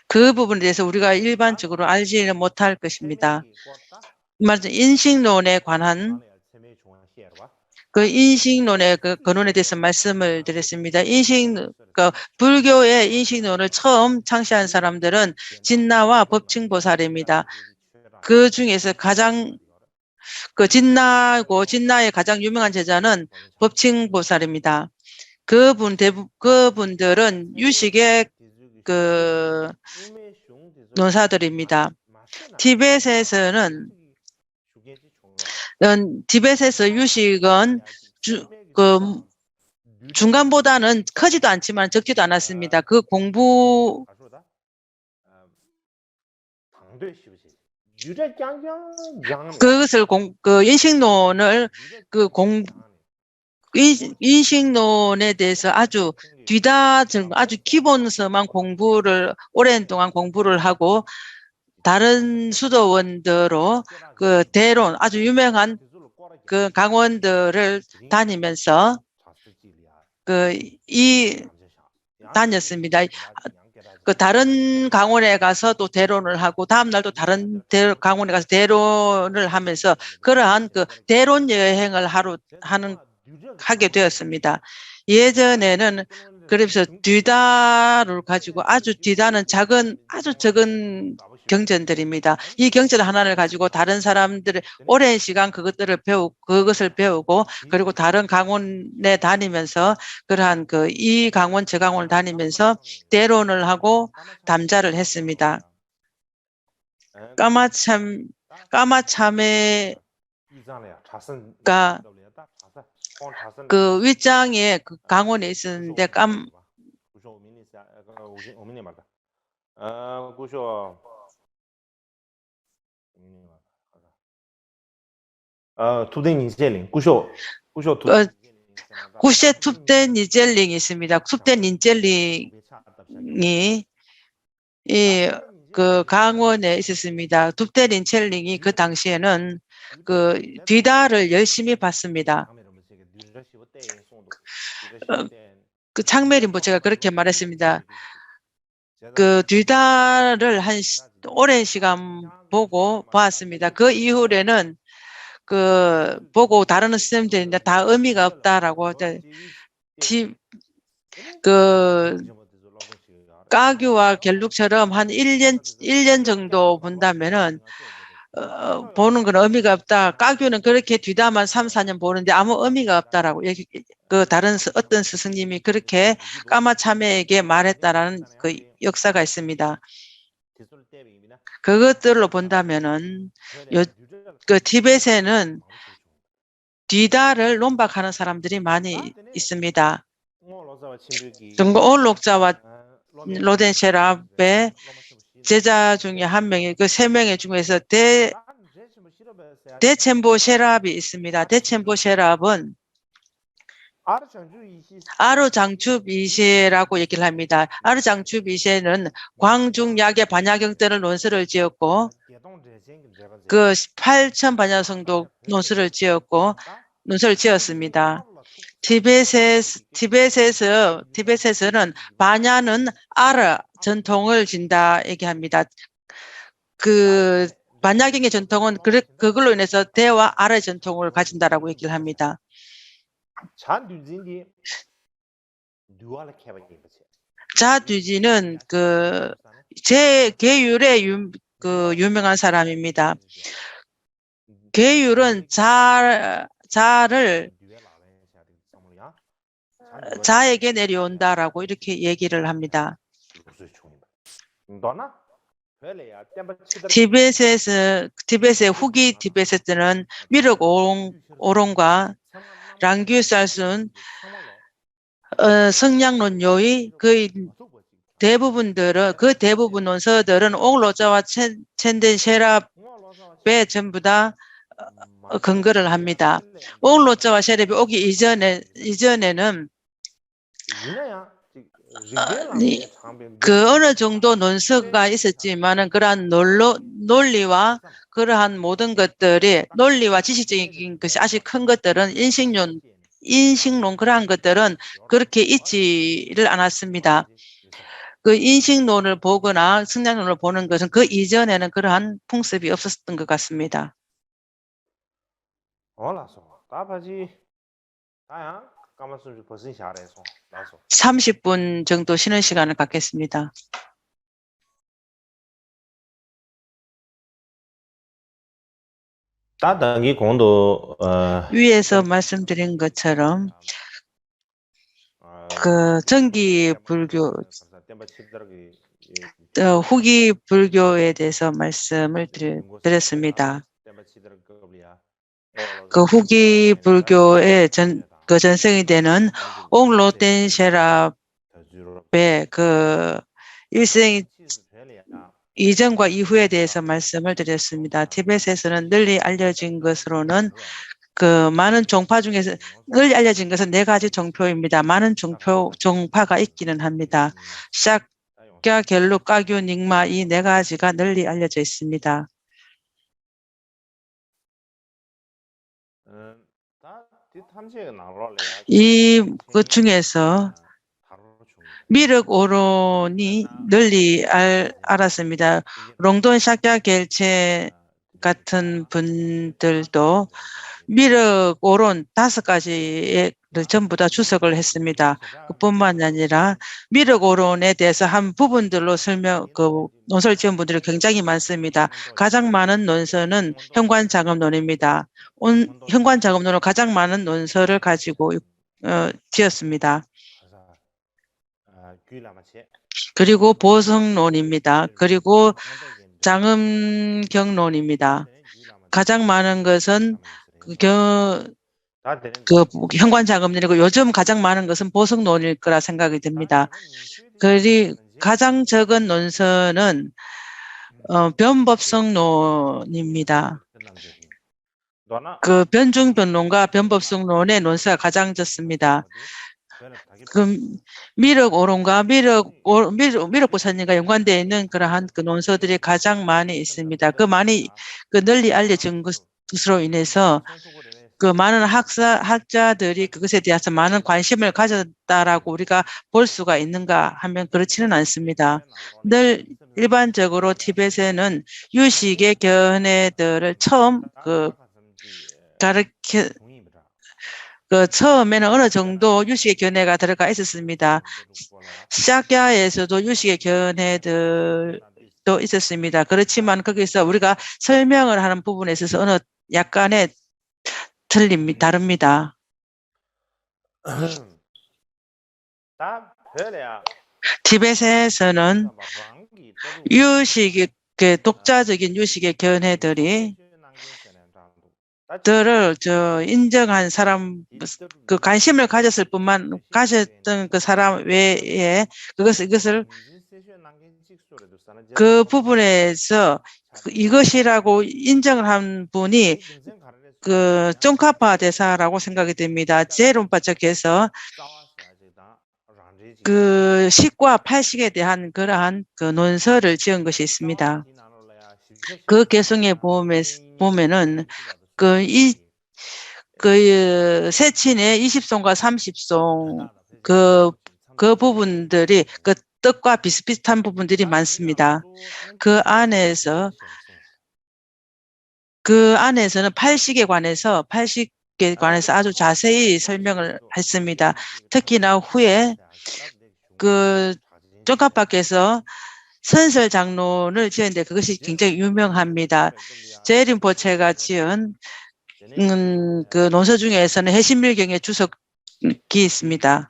그 부분에 대해서 우리가 일반적으로 알지는 못할 것입니다. 말하자면 인식론에 관한 그 인식론의 그 근원에 대해서 말씀을 드렸습니다. 불교의 인식론을 처음 창시한 사람들은 진나와 법칭보살입니다. 그 중에서 가장 진나의 가장 유명한 제자는 법칭보살입니다. 그분들은 유식의 그 논사들입니다. 티벳에서 유식은 중간보다는 크지도 않지만 적지도 않았습니다. 그 공부 그것을 인식론을 인식론에 대해서 아주 아주 기본서만 오랜 동안 공부를 하고 다른 수도원들로 그 대론 아주 유명한 그 강원들을 다니면서 다녔습니다. 그 다른 강원에 가서 또 대론을 하고 다음 날도 다른 강원에 가서 대론을 하면서 그러한 그 대론 여행을 하게 되었습니다. 예전에는 그래서 뒤다를 가지고 아주 뒤다는 아주 적은 경전들입니다. 이 경전 하나를 가지고 다른 사람들의 오랜 시간 그것을 배우고 그리고 다른 강원에 다니면서 그러한 이 강원 저 강원을 다니면서 대론을 하고 담자를 했습니다. 까마참의 그러니까 그 윗장에 그 강원에 있었는데 구셰 툭된 니젤링이 있습니다. 툭된 니젤링이 그 강원에 있었습니다. 툭된 니젤링이 그 당시에는 그 뒤다를 열심히 봤습니다. 그 창메리 뭐 제가 그렇게 말했습니다. 그 뒤다를 오랜 시간 보고 봤습니다. 그 이후에는 그 보고 다루는 선생님들인데 다 의미가 없다라고 그 까규와 갤룩처럼 한 1년 정도 본다면은 보는 건 의미가 없다. 까규는 그렇게 뒤다만 3, 4년 보는데 아무 의미가 없다라고 그 다른 어떤 스승님이 그렇게 까마차메에게 말했다라는 그 역사가 있습니다. 그것들로 본다면은 그 티벳에는 뒤다를 논박하는 사람들이 많이 있습니다. 올록자와 로덴셰랍의 제자 중에 한 명이 그 세 명의 중에서 데첸보 셰랍이 있습니다. 데첸보 셰랍은 아르장추비셰라고 얘기를 합니다. 아르장추비셰는 광중약의 반야경들을 논설을 지었고 그 8천 반야성도 논설을 지었습니다. 티벳에서는 반야는 아르 전통을 진다 얘기합니다. 그 반야경의 전통은 그걸로 인해서 대와 아르 전통을 가진다라고 얘기를 합니다. 자뒤지는 그 계율의 유명한 사람입니다. 계율은 자에게 내려온다라고 이렇게 얘기를 합니다. 티벳의 후기 티벳에서는 미륵 오론과 랑규살순 성량론요의 그 대부분 논서들은 옹로자와 첸덴 셰랍에 전부 다 근거를 합니다. 옹로자와 셰랍이 오기 이전에는 그 어느 정도 논서가 있었지만은 그러한 논리와 그러한 모든 것들이 논리와 지식적인 것이 아직 큰 것들은 인식론 그러한 것들은 그렇게 있지를 않았습니다. 그 인식론을 보거나 성량론을 보는 것은 그 이전에는 그러한 풍습이 없었던 것 같습니다. 30분 정도 쉬는 시간을 갖겠습니다. 위에서 말씀드린 것처럼 그 정기 불교 후기 불교에 대해서 말씀을 드렸습니다. 그 후기 불교의 전승이 되는 옹로덴 셰랍의 그 일생 이전과 이후에 대해서 말씀을 드렸습니다. 티벳에서는 널리 알려진 것으로는 그 많은 종파 중에서 널리 알려진 것은 4가지 종표입니다. 많은 종파가 있기는 합니다. 샥야, 겔룩, 까규, 닉마 이 4가지가 널리 알려져 있습니다. 그 중에서 미륵 오론이 널리 알았습니다. 롱돈 샥야 겔체 같은 분들도 미륵 오론 5가지를 전부 다 주석을 했습니다. 그뿐만 아니라 미륵 오론에 대해서 한 부분들로 논설을 지은 분들이 굉장히 많습니다. 가장 많은 논설은 현관자금론입니다. 현관자금론은 가장 많은 논설을 가지고 지었습니다. 그리고 보성론입니다. 그리고 장음경론입니다. 가장 많은 것은 그 현관자금론이고 요즘 가장 많은 것은 보석론일 거라 생각이 듭니다. 그리 가장 적은 논서는 변법성론입니다. 그 변중변론과 변법성론의 논서가 가장 적습니다. 그 미륵오론과 미륵보살님과 연관되어 있는 그러한 그 논서들이 가장 많이 있습니다. 그 널리 알려진 것으로 인해서 그 많은 학자들이 그것에 대해서 많은 관심을 가졌다라고 우리가 볼 수가 있는가 하면 그렇지는 않습니다. 늘 일반적으로 티벳에는 유식의 견해들을 처음 처음에는 어느 정도 유식의 견해가 들어가 있었습니다. 샤꺄에서도 유식의 견해들도 있었습니다. 그렇지만 거기서 우리가 설명을 하는 부분에 있어서 어느 약간의 다릅니다. 티벳에서는 독자적인 유식의 견해들을 인정한 사람, 그 관심을 가졌던 그 사람 외에 이것을 그 부분에서 이것이라고 인정을 한 분이 그 쫑카파 대사라고 생각이 됩니다. 제론파 쪽에서 그 식과 팔식에 대한 그러한 그 논서를 지은 것이 있습니다. 그 개성에 보면은 세친의 20송과 30송 그 부분들이 그 뜻과 비슷비슷한 부분들이 많습니다. 그 안에서는 팔식에 관해서 아주 자세히 설명을 했습니다. 특히나 후에 그 쫑카파께서 선설 장론을 지었는데 그것이 굉장히 유명합니다. 제림포체가 지은 그 논서 중에서는 해신밀경의 주석이 있습니다.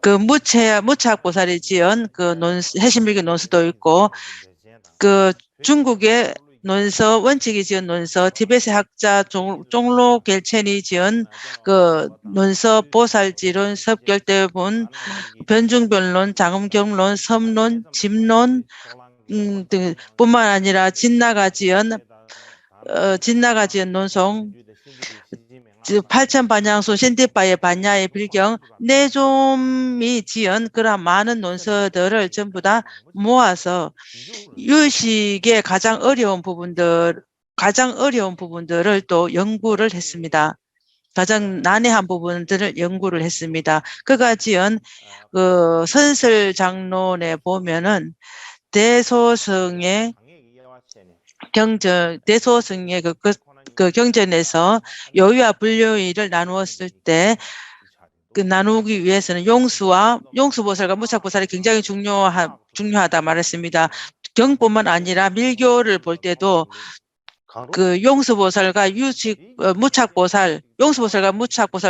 그 무착보살이 지은 그 해신밀경 논서도 있고 그 중국의 논서 원칙이 지은 논서, 티베트의 학자 종로 겔첸이 지은 그 논서 보살지론, 섭결대본, 변중변론, 장음경론, 섬론, 집론 뿐만 아니라 진나가 지은 논송, 8,000반향소 신디바의 반야의 빌경, 내좀이 지은 그러한 많은 논서들을 전부 다 모아서 유식의 가장 어려운 부분들을 또 연구를 했습니다. 가장 난해한 부분들을 연구를 했습니다. 그가 지은 그 선설 장론에 보면은 대소승의 그 경전에서 요유와 불요일을 나누었을 때 그 나누기 위해서는 용수보살과 무착보살이 굉장히 중요하다 말했습니다. 경뿐만 아니라 밀교를 볼 때도 그 용수보살과 무착보살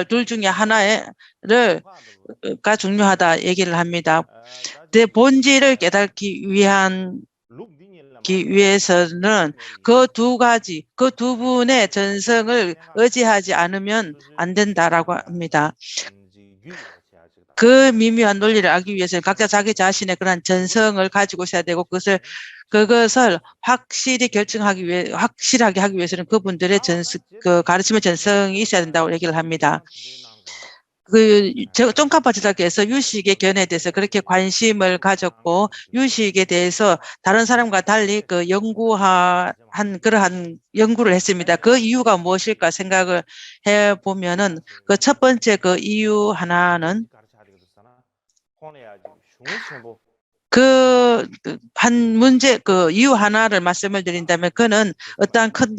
둘 중에 하나가 중요하다 얘기를 합니다. 내 본질을 깨닫기 위해서는 그 두 분의 전성을 의지하지 않으면 안 된다라고 합니다. 그 미묘한 논리를 알기 위해서는 각자 자기 자신의 그런 전성을 가지고 있어야 되고 그것을 확실하게 하기 위해서는 그분들의 그 가르침의 전성이 있어야 된다고 얘기를 합니다. 그 쫑카파 지사께서 유식의 견해에 대해서 그렇게 관심을 가졌고 유식에 대해서 다른 사람과 달리 그 그러한 연구를 했습니다. 그 이유가 무엇일까 생각을 해보면은 그 첫 번째 그 이유 하나는 그 이유 하나를 말씀을 드린다면 그는 어떠한 큰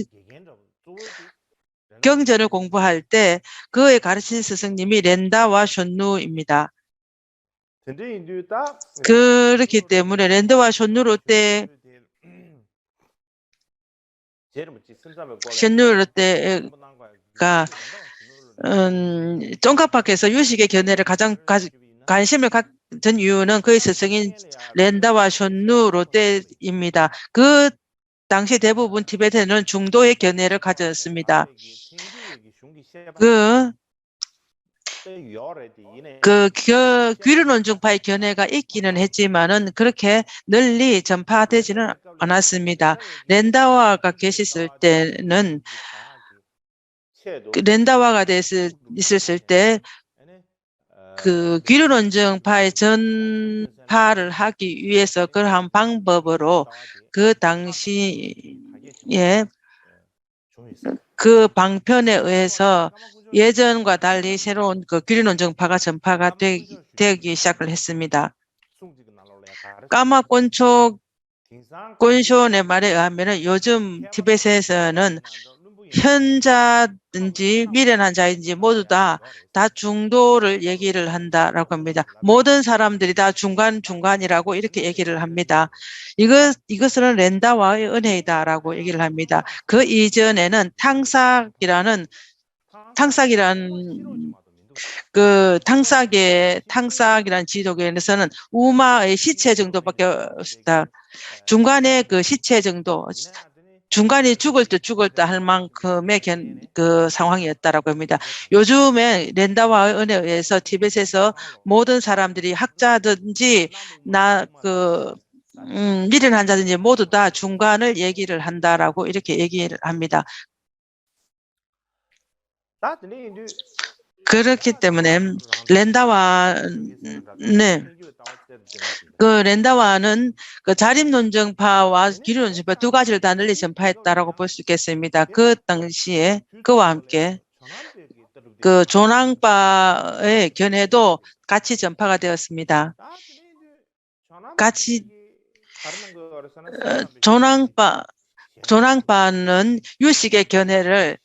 경전을 공부할 때 그의 가르친 스승님이 렌다와 션누입니다. 그렇기 때문에 렌다와 션누로 때가 쫑카파께서 유식의 견해를 가장 관심을 가진 이유는 그의 스승인 렌다와 션누로 때입니다. 그 당시 대부분 티베트는 중도의 견해를 가졌습니다. 그 귀륜원중파의 견해가 있기는 했지만은 그렇게 널리 전파되지는 않았습니다. 렌다와가 계셨을 때는 렌다와가 있었을 때 그 귀륜원정파의 전파를 하기 위해서 그러한 방법으로 그 당시에 그 방편에 의해서 예전과 달리 새로운 그 귀륜원정파가 전파가 되기 시작을 했습니다. 까마 꼰쇼의 말에 의하면 요즘 티베트에서는 현자든지 미련한 자인지 모두 다 중도를 얘기를 한다라고 합니다. 모든 사람들이 다 중간이라고 이렇게 얘기를 합니다. 이것은 렌다와의 은혜이다라고 얘기를 합니다. 그 이전에는 탕삭이라는 지도교에서는 우마의 시체 정도밖에 없다. 중간에 그 시체 정도, 중간에 죽을 듯 할 만큼의 그 상황이었다라고 합니다. 요즘에 렌다와의 은혜에 의해서 티벳에서 모든 사람들이 학자든지 미련한 자든지 모두 다 중간을 얘기를 한다라고 이렇게 얘기를 합니다. 그렇기 때문에 렌다와는 그 자립논정파와 기륜논정파 두 가지를 다 널리 전파했다라고 볼 수 있겠습니다. 그 당시에 그와 함께 그 조낭파의 견해도 같이 전파가 되었습니다. 같이 조낭파는 유식의 견해를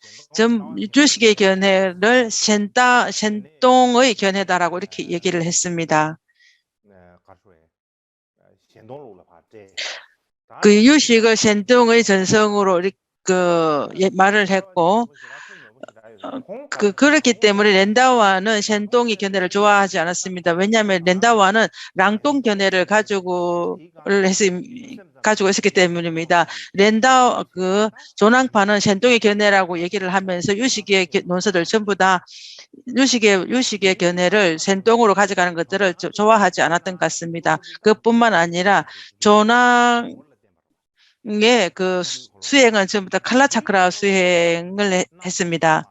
셴동의 견해다라고 이렇게 얘기를 했습니다. 그 유식을 셴동의 전성으로 말을 했고, 그렇기 때문에 렌다와는 셴동의 견해를 좋아하지 않았습니다. 왜냐하면 렌다와는 랑동 견해를 가지고 있었기 때문입니다. 조낭파는 셴동의 견해라고 얘기를 하면서 유식의 논서들 전부 다 유식의 견해를 셴동으로 가져가는 것들을 좋아하지 않았던 것 같습니다. 그뿐만 아니라 조낭의 그 수행은 전부 다 칼라차크라 수행을 했습니다.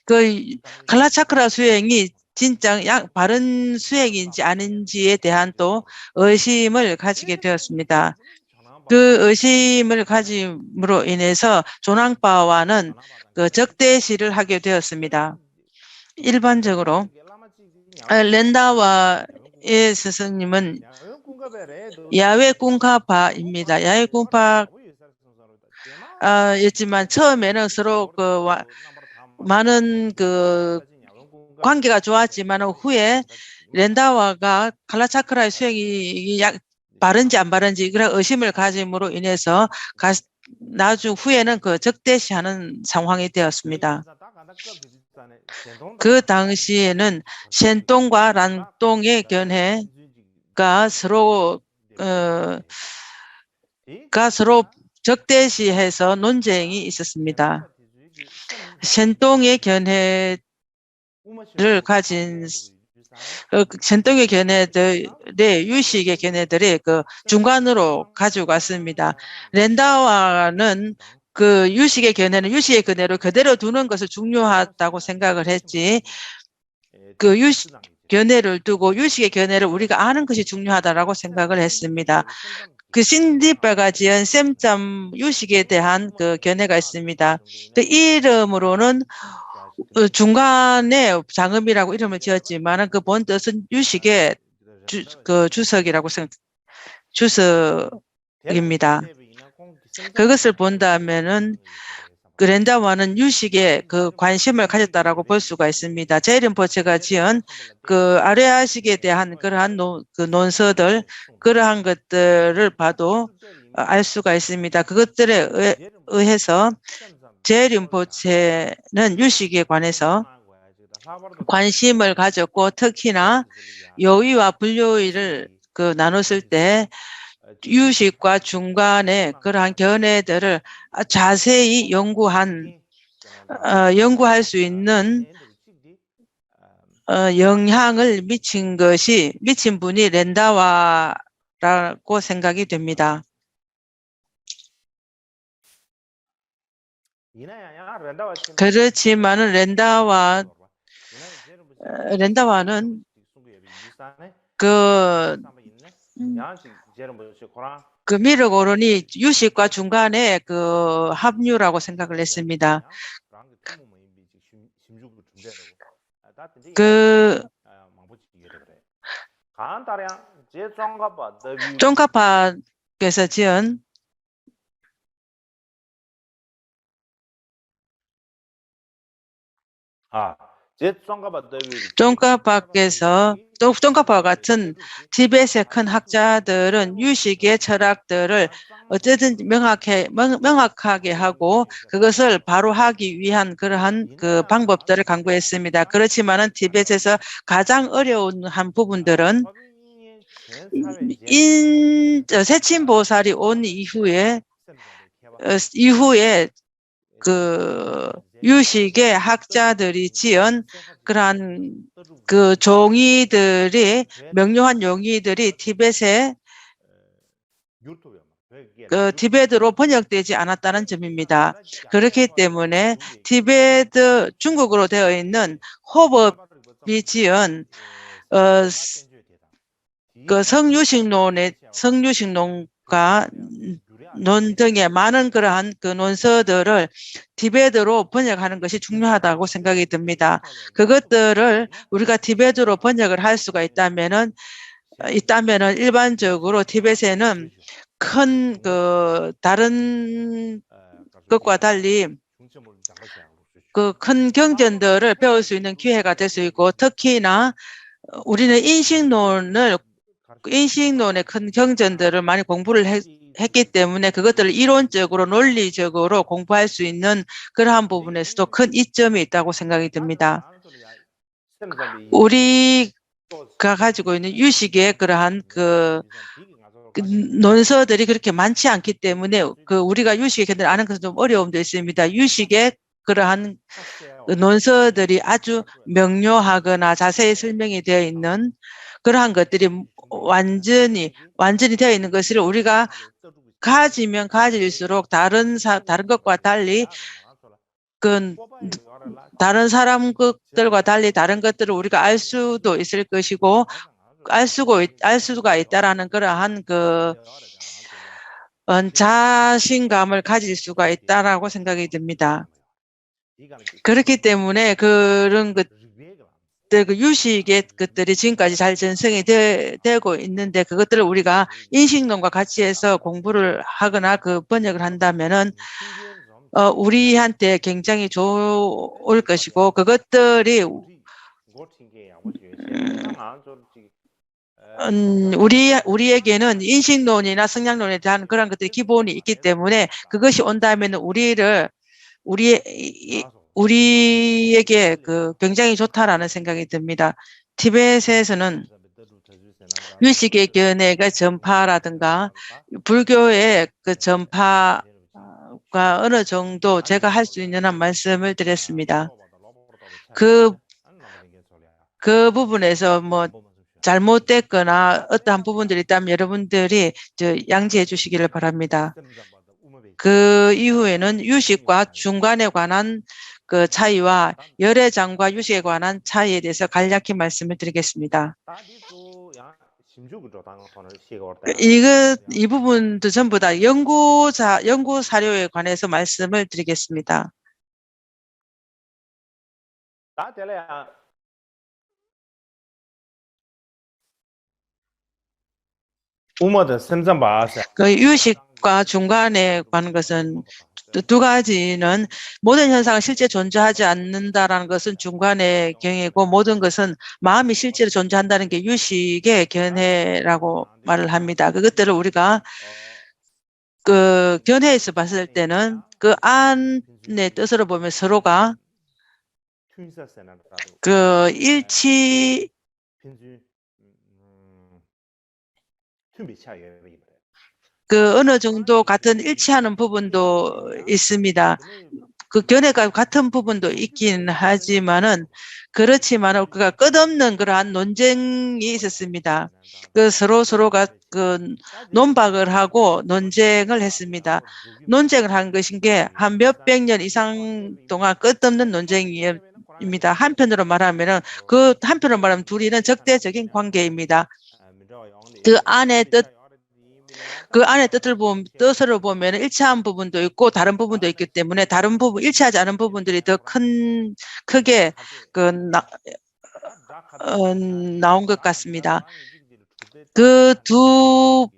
그 칼라차크라 수행이 진짜 바른 수행인지 아닌지에 대한 또 의심을 가지게 되었습니다. 그 의심을 가짐으로 인해서 조낭파와는 그 적대시를 하게 되었습니다. 일반적으로 렌다와의 스승님은 야외군가파입니다. 야외군파였지만 처음에는 서로 많은 관계가 좋았지만 후에 렌다와가 칼라차크라의 수행이 바른지 안 바른지 그런 의심을 가짐으로 인해서 나중 후에는 적대시하는 상황이 되었습니다. 그 당시에는 셴동과 란동의 견해가 서로 적대시해서 논쟁이 있었습니다. 셴동의 견해를 가진 셴동의 견해들의 유식의 견해들이 중간으로 가지고 갔습니다. 렌다와는 유식의 견해로 그대로 두는 것을 중요하다고 생각을 했지, 유식 견해를 두고 유식의 견해를 우리가 아는 것이 중요하다라고 생각을 했습니다. 신디빠가 지은 셈짬 유식에 대한 견해가 있습니다. 이름으로는 중간에 장음이라고 이름을 지었지만 그 본 뜻은 유식의 주석이라고 주석입니다. 그것을 본다면은 렌다와는 유식에 관심을 가졌다라고 볼 수가 있습니다. 제이린포체가 지은 아레아식에 대한 그러한 논서들, 그러한 것들을 봐도 알 수가 있습니다. 그것들에 의해서 제이린포체는 유식에 관해서 관심을 가졌고, 특히나 요의와 불요의를 나눴을 때 유식과 중간의 그러한 견해들을 자세히 연구할 수 있는 영향을 미친 분이 렌다와라고 생각이 됩니다. 그렇지만은 렌다와는 그 미륵 오론이 유식과 중간의 그 합류라고 생각을 했습니다. 쫑카파께서 지은 쫑카파와 같은 티벳의 큰 학자들은 유식의 철학들을 어쨌든 명확하게 하고 그것을 바로 하기 위한 그러한 그 방법들을 강구했습니다. 그렇지만은 티벳에서 가장 어려운 한 부분들은 세친보살이 온 이후에 그 유식의 학자들이 지은 그러한 그 명료한 용의들이 티베트로 번역되지 않았다는 점입니다. 그렇기 때문에 중국어로 되어 있는 호법이 지은 그 성유식론과 논 등의 많은 그러한 그 논서들을 티베트로 번역하는 것이 중요하다고 생각이 듭니다. 그것들을 우리가 티베트로 번역을 할 수가 있다면은 일반적으로 티베트에는 큰 다른 것과 달리 그 큰 경전들을 배울 수 있는 기회가 될 수 있고, 특히나 우리는 인식론의 큰 경전들을 많이 공부를 했기 때문에 그것들을 이론적으로 논리적으로 공부할 수 있는 그러한 부분에서도 큰 이점이 있다고 생각이 듭니다. 우리가 가지고 있는 유식의 그러한 그 논서들이 그렇게 많지 않기 때문에 우리가 유식의 견해를 아는 것은 좀 어려움도 있습니다. 유식의 그러한 논서들이 아주 명료하거나 자세히 설명이 되어 있는 그러한 것들이 완전히 되어 있는 것을 우리가 가지면 가질수록 다른 것과 달리 다른 사람들과 달리 다른 것들을 우리가 알 수도 있을 것이고 알 수가 있다라는 그러한 자신감을 가질 수가 있다라고 생각이 듭니다. 그렇기 때문에 그런 그 유식의 것들이 지금까지 잘 전승이 되고 있는데 그것들을 우리가 인식론과 같이 해서 공부를 하거나 번역을 한다면은 우리한테 굉장히 좋을 것이고 그것들이 우리에게는 인식론이나 성향론에 대한 그런 것들이 기본이 있기 때문에 그것이 온다면 우리에게 굉장히 좋다라는 생각이 듭니다. 티벳에서는 유식의 견해가 전파라든가 불교의 그 전파가 어느 정도 제가 할 수 있는 한 말씀을 드렸습니다. 그 부분에서 뭐 잘못됐거나 어떠한 부분들이 있다면 여러분들이 양지해 주시기를 바랍니다. 그 이후에는 유식과 중간에 관한 그 차이와 열애장과 유식에 관한 차이에 대해서 간략히 말씀을 드리겠습니다. 이 부분도 전부 다 연구 사료에 관해서 말씀을 드리겠습니다. 그 유식과 중간에 관한 것은 두 가지는 모든 현상은 실제 존재하지 않는다라는 것은 중간의 경이고 모든 것은 마음이 실제로 존재한다는 게 유식의 견해라고 말을 합니다. 그것들을 우리가 그 견해에서 봤을 때는 그 안의 뜻으로 보면 서로가 그 그 어느 정도 같은 일치하는 부분도 있습니다. 그 견해가 같은 부분도 있긴 하지만은 그렇지만은 그가 끝없는 그러한 논쟁이 있었습니다. 그 서로가 그 논박을 하고 논쟁을 했습니다. 논쟁을 한 것인 게 한 몇백 년 이상 동안 끝없는 논쟁입니다. 한편으로 말하면은 그 한편으로 말하면 둘이는 적대적인 관계입니다. 그 안에 그 안에 뜻으로 보면 일치한 부분도 있고 다른 부분도 있기 때문에 다른 부분, 일치하지 않은 부분들이 더 크게 나온 것 같습니다. 그 두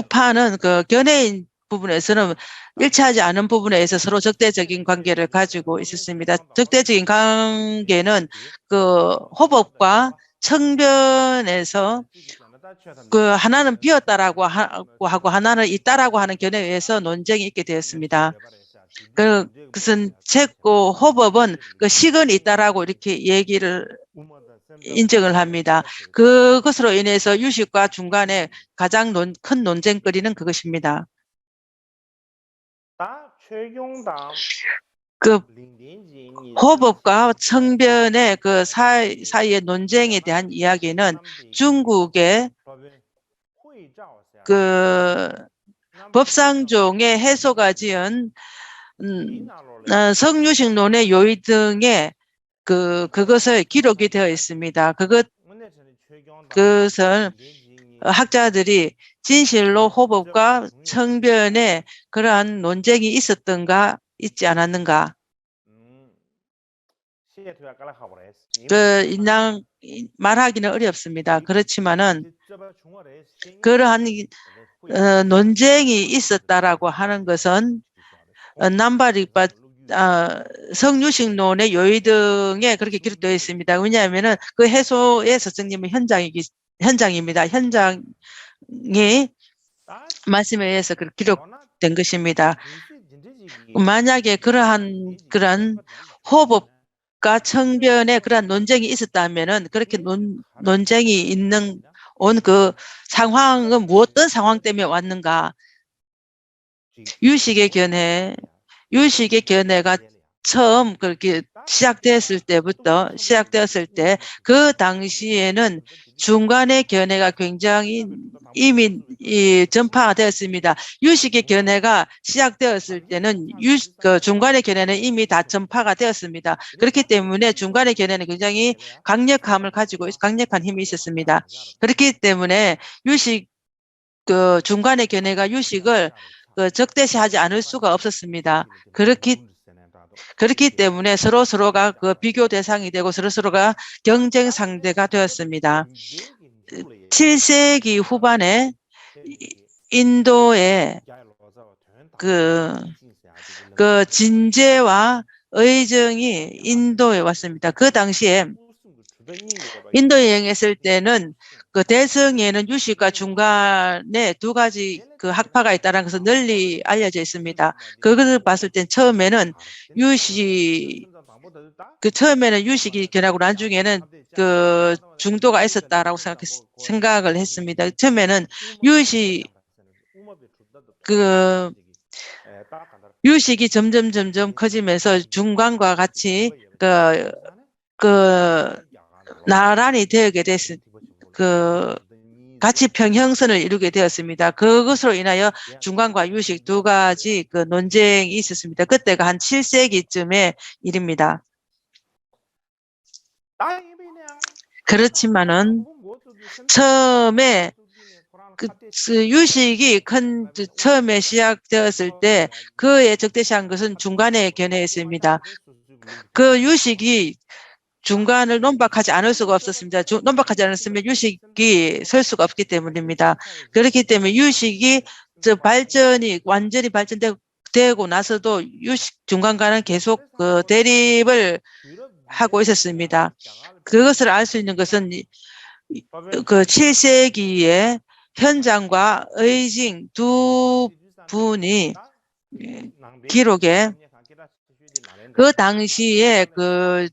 판은 그 견해인 부분에서는 일치하지 않은 부분에서 서로 적대적인 관계를 가지고 있었습니다. 적대적인 관계는 그 호법과 청변에서 그 하나는 비었다라고 하고 하나는 있다라고 하는 견해에 의해서 논쟁이 있게 되었습니다. 그것은 책고 호법은 그 식은 있다라고 이렇게 얘기를 인정을 합니다. 그것으로 인해서 유식과 중간에 가장 큰 논쟁거리는 그것입니다. 그 호법과 청변의 그 사이의 논쟁에 대한 이야기는 중국의 그 법상종의 해소가 지은 성유식론의 요의 등의 그것을 기록이 되어 있습니다. 그것을 학자들이 진실로 호법과 청변에 그러한 논쟁이 있었던가 있지 않았는가. 말하기는 어렵습니다. 그렇지만은 그러한 논쟁이 있었다라고 하는 것은 남발익바 성유식론의 요의 등에 그렇게 기록되어 있습니다. 왜냐하면은 그 해소의 서정님은 현장입니다. 현장이 말씀에 의해서 그렇게 기록된 것입니다. 만약에 그러한 호법과 청변에 그러한 논쟁이 있었다면은 그렇게 논쟁이 있는 그 상황은 어떤 상황 때문에 왔는가? 유식의 견해가 처음 그렇게 시작되었을 때 그 당시에는 중간의 견해가 굉장히 이미 전파가 되었습니다. 유식의 견해가 시작되었을 때는 중간의 견해는 이미 다 전파가 되었습니다. 그렇기 때문에 중간의 견해는 굉장히 강력한 힘이 있었습니다. 그렇기 때문에 중간의 견해가 유식을 적대시하지 않을 수가 없었습니다. 그렇기 때문에 서로가 그 비교 대상이 되고 서로가 경쟁 상대가 되었습니다. 7세기 후반에 인도의 그 진제와 의정이 인도에 왔습니다. 그 당시에 인도 여행했을 때는 그 대성에는 유식과 중간에 두 가지 그 학파가 있다는 것은 널리 알려져 있습니다. 그것을 봤을 땐 처음에는 유식이 견하고 나중에는 그 중도가 있었다라고 생각을 했습니다. 처음에는 유식이 점점 커지면서 중간과 같이 나란히 되게 같이 평형선을 이루게 되었습니다. 그것으로 인하여 중간과 유식 두 가지 그 논쟁이 있었습니다. 그때가 한 7세기쯤의 일입니다. 그렇지만은 처음에 유식이 처음에 시작되었을 때 그에 적대시한 것은 중간의 견해였습니다. 그 유식이 중간을 논박하지 않을 수가 없었습니다. 논박하지 않았으면 유식이 설 수가 없기 때문입니다. 그렇기 때문에 유식이 완전히 발전되고 나서도 유식 중간과는 계속 그 대립을 하고 있었습니다. 그것을 알 수 있는 것은 그 7세기에 현장과 의징 두 분이 기록에 그 당시에 그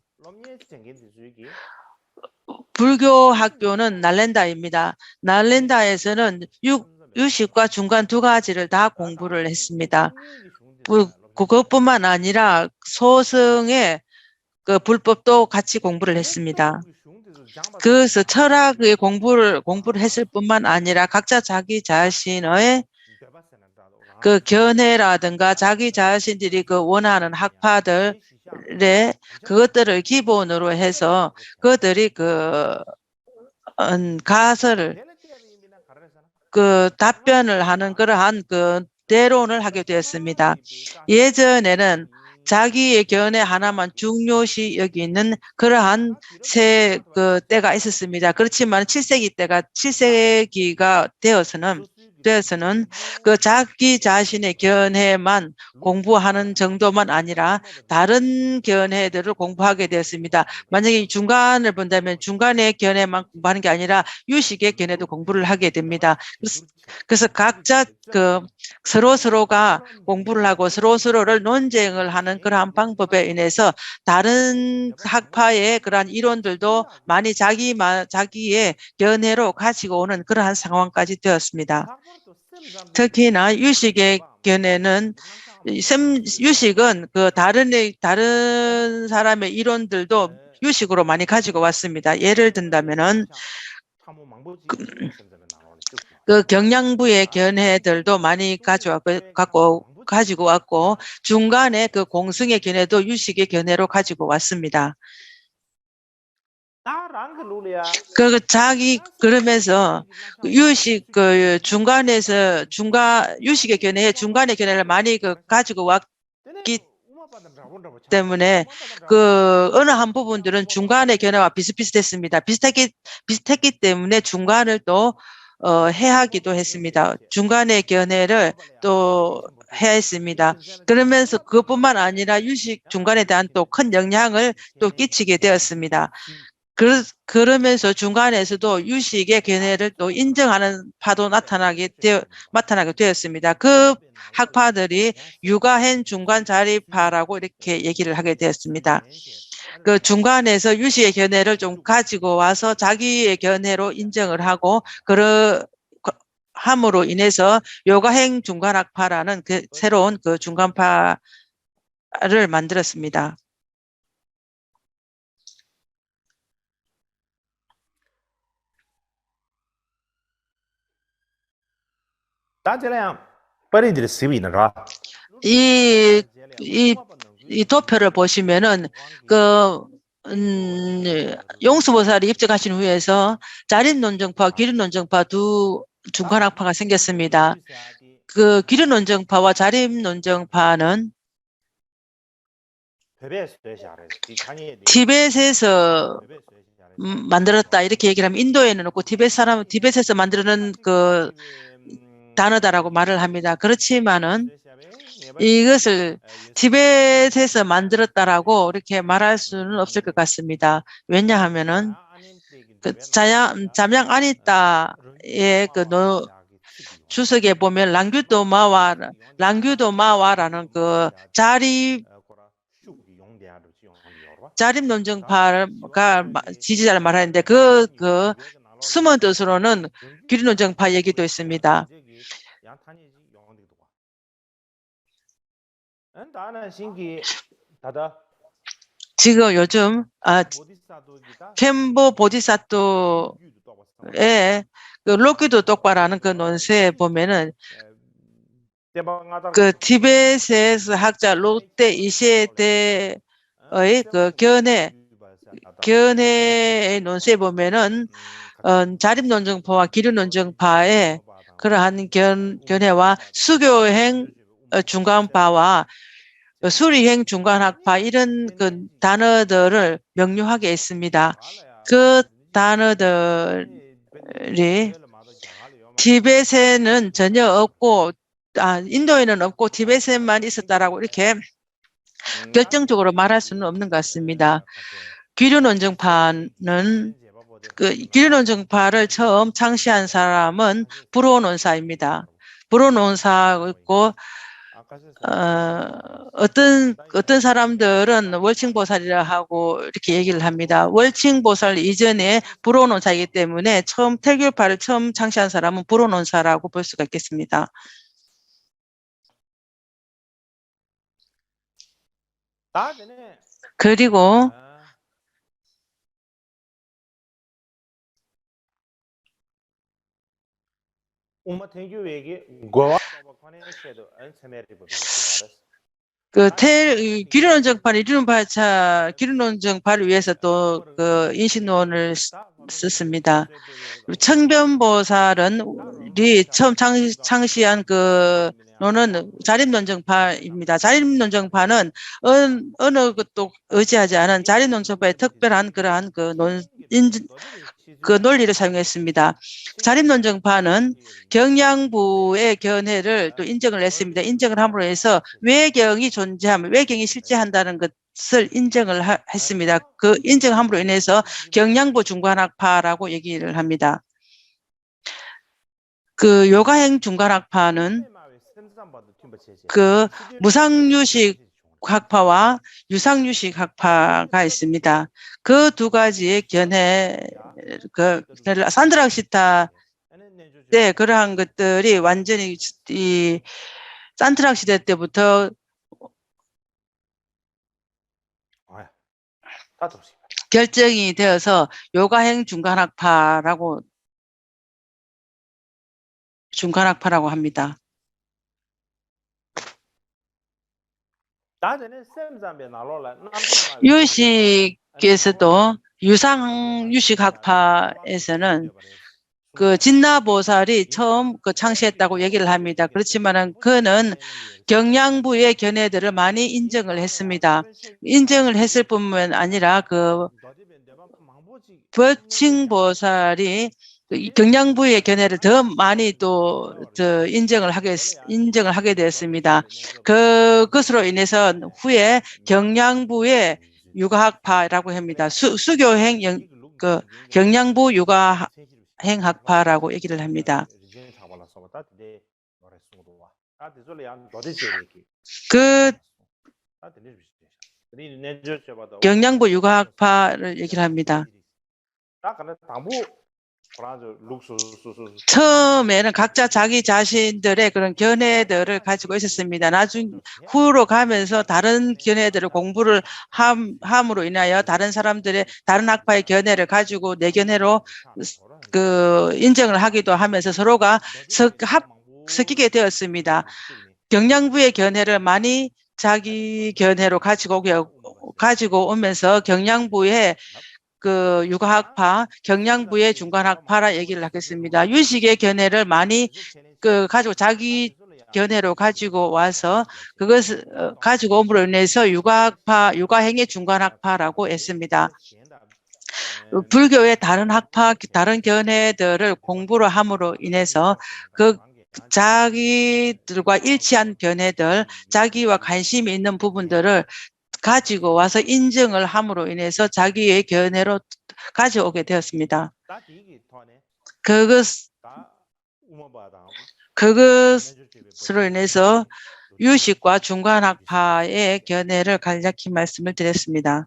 불교 학교는 날랜다입니다. 날랜다에서는 유식과 중간 두 가지를 다 공부를 했습니다. 그것뿐만 아니라 소승의 그 불법도 같이 공부를 했습니다. 그래서 철학의 공부를 했을 뿐만 아니라 각자 자기 자신의 그 견해라든가 자기 자신들이 그 원하는 학파들의 그것들을 기본으로 해서 그들이 그 가설을 그 답변을 하는 그러한 그 대론을 하게 되었습니다. 예전에는 자기의 견해 하나만 중요시 여기는 그러한 그 때가 있었습니다. 그렇지만 7세기가 되어서는 그 자기 자신의 견해만 공부하는 정도만 아니라 다른 견해들을 공부하게 되었습니다. 만약에 중간을 본다면 중간의 견해만 공부하는 게 아니라 유식의 견해도 공부를 하게 됩니다. 그래서 각자 그 서로가 공부를 하고 서로를 논쟁을 하는 그러한 방법에 인해서 다른 학파의 그러한 이론들도 많이 자기의 견해로 가지고 오는 그러한 상황까지 되었습니다. 특히나 유식의 견해는 유식은 그 다른 사람의 이론들도 유식으로 많이 가지고 왔습니다. 예를 든다면은 그 경량부의 견해들도 많이 가지고 왔고 중간에 그 공승의 견해도 유식의 견해로 가지고 왔습니다. 그러면서 유식 유식의 중간의 견해를 많이 가지고 왔기 때문에 그 어느 한 부분들은 중간의 견해와 비슷비슷했습니다. 비슷했기 때문에 중간을 또 해하기도 했습니다. 중간의 견해를 또 해야 했습니다. 그러면서 그것뿐만 아니라 유식 중간에 대한 또 큰 영향을 또 끼치게 되었습니다. 그러면서 중간에서도 유식의 견해를 또 인정하는 파도 나타나게 되었습니다. 그 학파들이 유가행 중간 자립파라고 이렇게 얘기를 하게 되었습니다. 그 중간에서 유식의 견해를 좀 가지고 와서 자기의 견해로 인정을 하고 함으로 인해서 요가행 중간학파라는 그 새로운 그 중간파를 만들었습니다. 이 도표를 보시면은 용수보살이 입적하신 후에서 자립논정파, 기륜논정파 두 중간학파가 생겼습니다. 그 기륜논정파와 자립논정파는 티벳에서 만들었다 이렇게 얘기를 하면 인도에는 없고 티벳에서 만드는 그 단어다라고 말을 합니다. 그렇지만은 이것을 티벳에서 만들었다라고 이렇게 말할 수는 없을 것 같습니다. 왜냐하면은 그 잠양 아니따의 그 주석에 보면 랑규도마와라는 그 자립논정파가 지지자를 말하는데 그 숨은 뜻으로는 기륜논정파 얘기도 있습니다. 지금 요즘 켐보 보디사토의 그 로키도 똑바라는 그 논세에 보면은 그 티벳에서 학자 롯데 이시에대의 그 견해의 논세에 보면은 자립논정파와 기륜논정파의 그러한 견해와 수교행 중간파와 수리행 중간학파 이런 그 단어들을 명료하게 있습니다. 그 단어들이 티벳에는 전혀 없고 인도에는 없고 티벳에만 있었다라고 이렇게 결정적으로 말할 수는 없는 것 같습니다. 기륜논정파는 기륜논정파를 처음 창시한 사람은 불호논사입니다. 불호논사가 있고 어떤 사람들은 월층보살이라 하고 이렇게 얘기를 합니다. 월층보살 이전에 불온원사이기 때문에 태교파를 처음 창시한 사람은 불온원사라고 볼 수가 있겠습니다. 그리고 기륜원정파를 위해서 또 그 인신론을 썼습니다. 청변보살은 우리 처음 창시한 그 논은 자립론정파입니다. 자립론정파는 어느 것도 의지하지 않은 자립론정파의 특별한 그러한 그 논리를 사용했습니다. 자립론정파는 경양부의 견해를 또 인정을 했습니다. 인정을 함으로 해서 외경이 실제한다는 것을 인정을 했습니다. 그 인정함으로 인해서 경양부 중간학파라고 얘기를 합니다. 그 요가행 중간학파는 그 무상유식 학파와 유상유식 학파가 있습니다. 그 두 가지의 산드락시타 때 그러한 것들이 완전히 이 산트락 시대 때부터 결정이 되어서 요가행 중간학파라고 합니다. 유식에서도 유상유식학파에서는 그 진나보살이 처음 창시했다고 얘기를 합니다. 그렇지만은 그는 경양부의 견해들을 많이 인정을 했습니다. 인정을 했을 뿐만 아니라 그 법칭보살이 경양부의 견해를 더 많이 또 인정을 하게 되었습니다. 그것으로 인해서 후에 경양부의 육아학파라고 합니다. 수교행 경양부 육아행학파라고 얘기를 합니다. 그 경양부 육아학파를 얘기를 합니다. 처음에는 각자 자기 자신들의 그런 견해들을 가지고 있었습니다. 후로 가면서 다른 견해들을 공부를 함으로 인하여 다른 학파의 견해를 가지고 내 견해로 인정을 하기도 하면서 서로가 섞이게 되었습니다. 경양부의 견해를 많이 자기 견해로 가지고 오면서 경양부의 그 육아학파, 경양부의 중간학파라 얘기를 하겠습니다. 유식의 견해를 많이 가지고 자기 견해로 가지고 와서 그것을 가지고 옴으로 인해서 육아행의 중간학파라고 했습니다. 불교의 다른 학파, 다른 견해들을 공부를 함으로 인해서 자기들과 일치한 견해들, 자기와 관심이 있는 부분들을 가지고 와서 인정을 함으로 인해서 자기의 견해로 가져오게 되었습니다. 그것으로 인해서 유식과 중간학파의 견해를 간략히 말씀을 드렸습니다.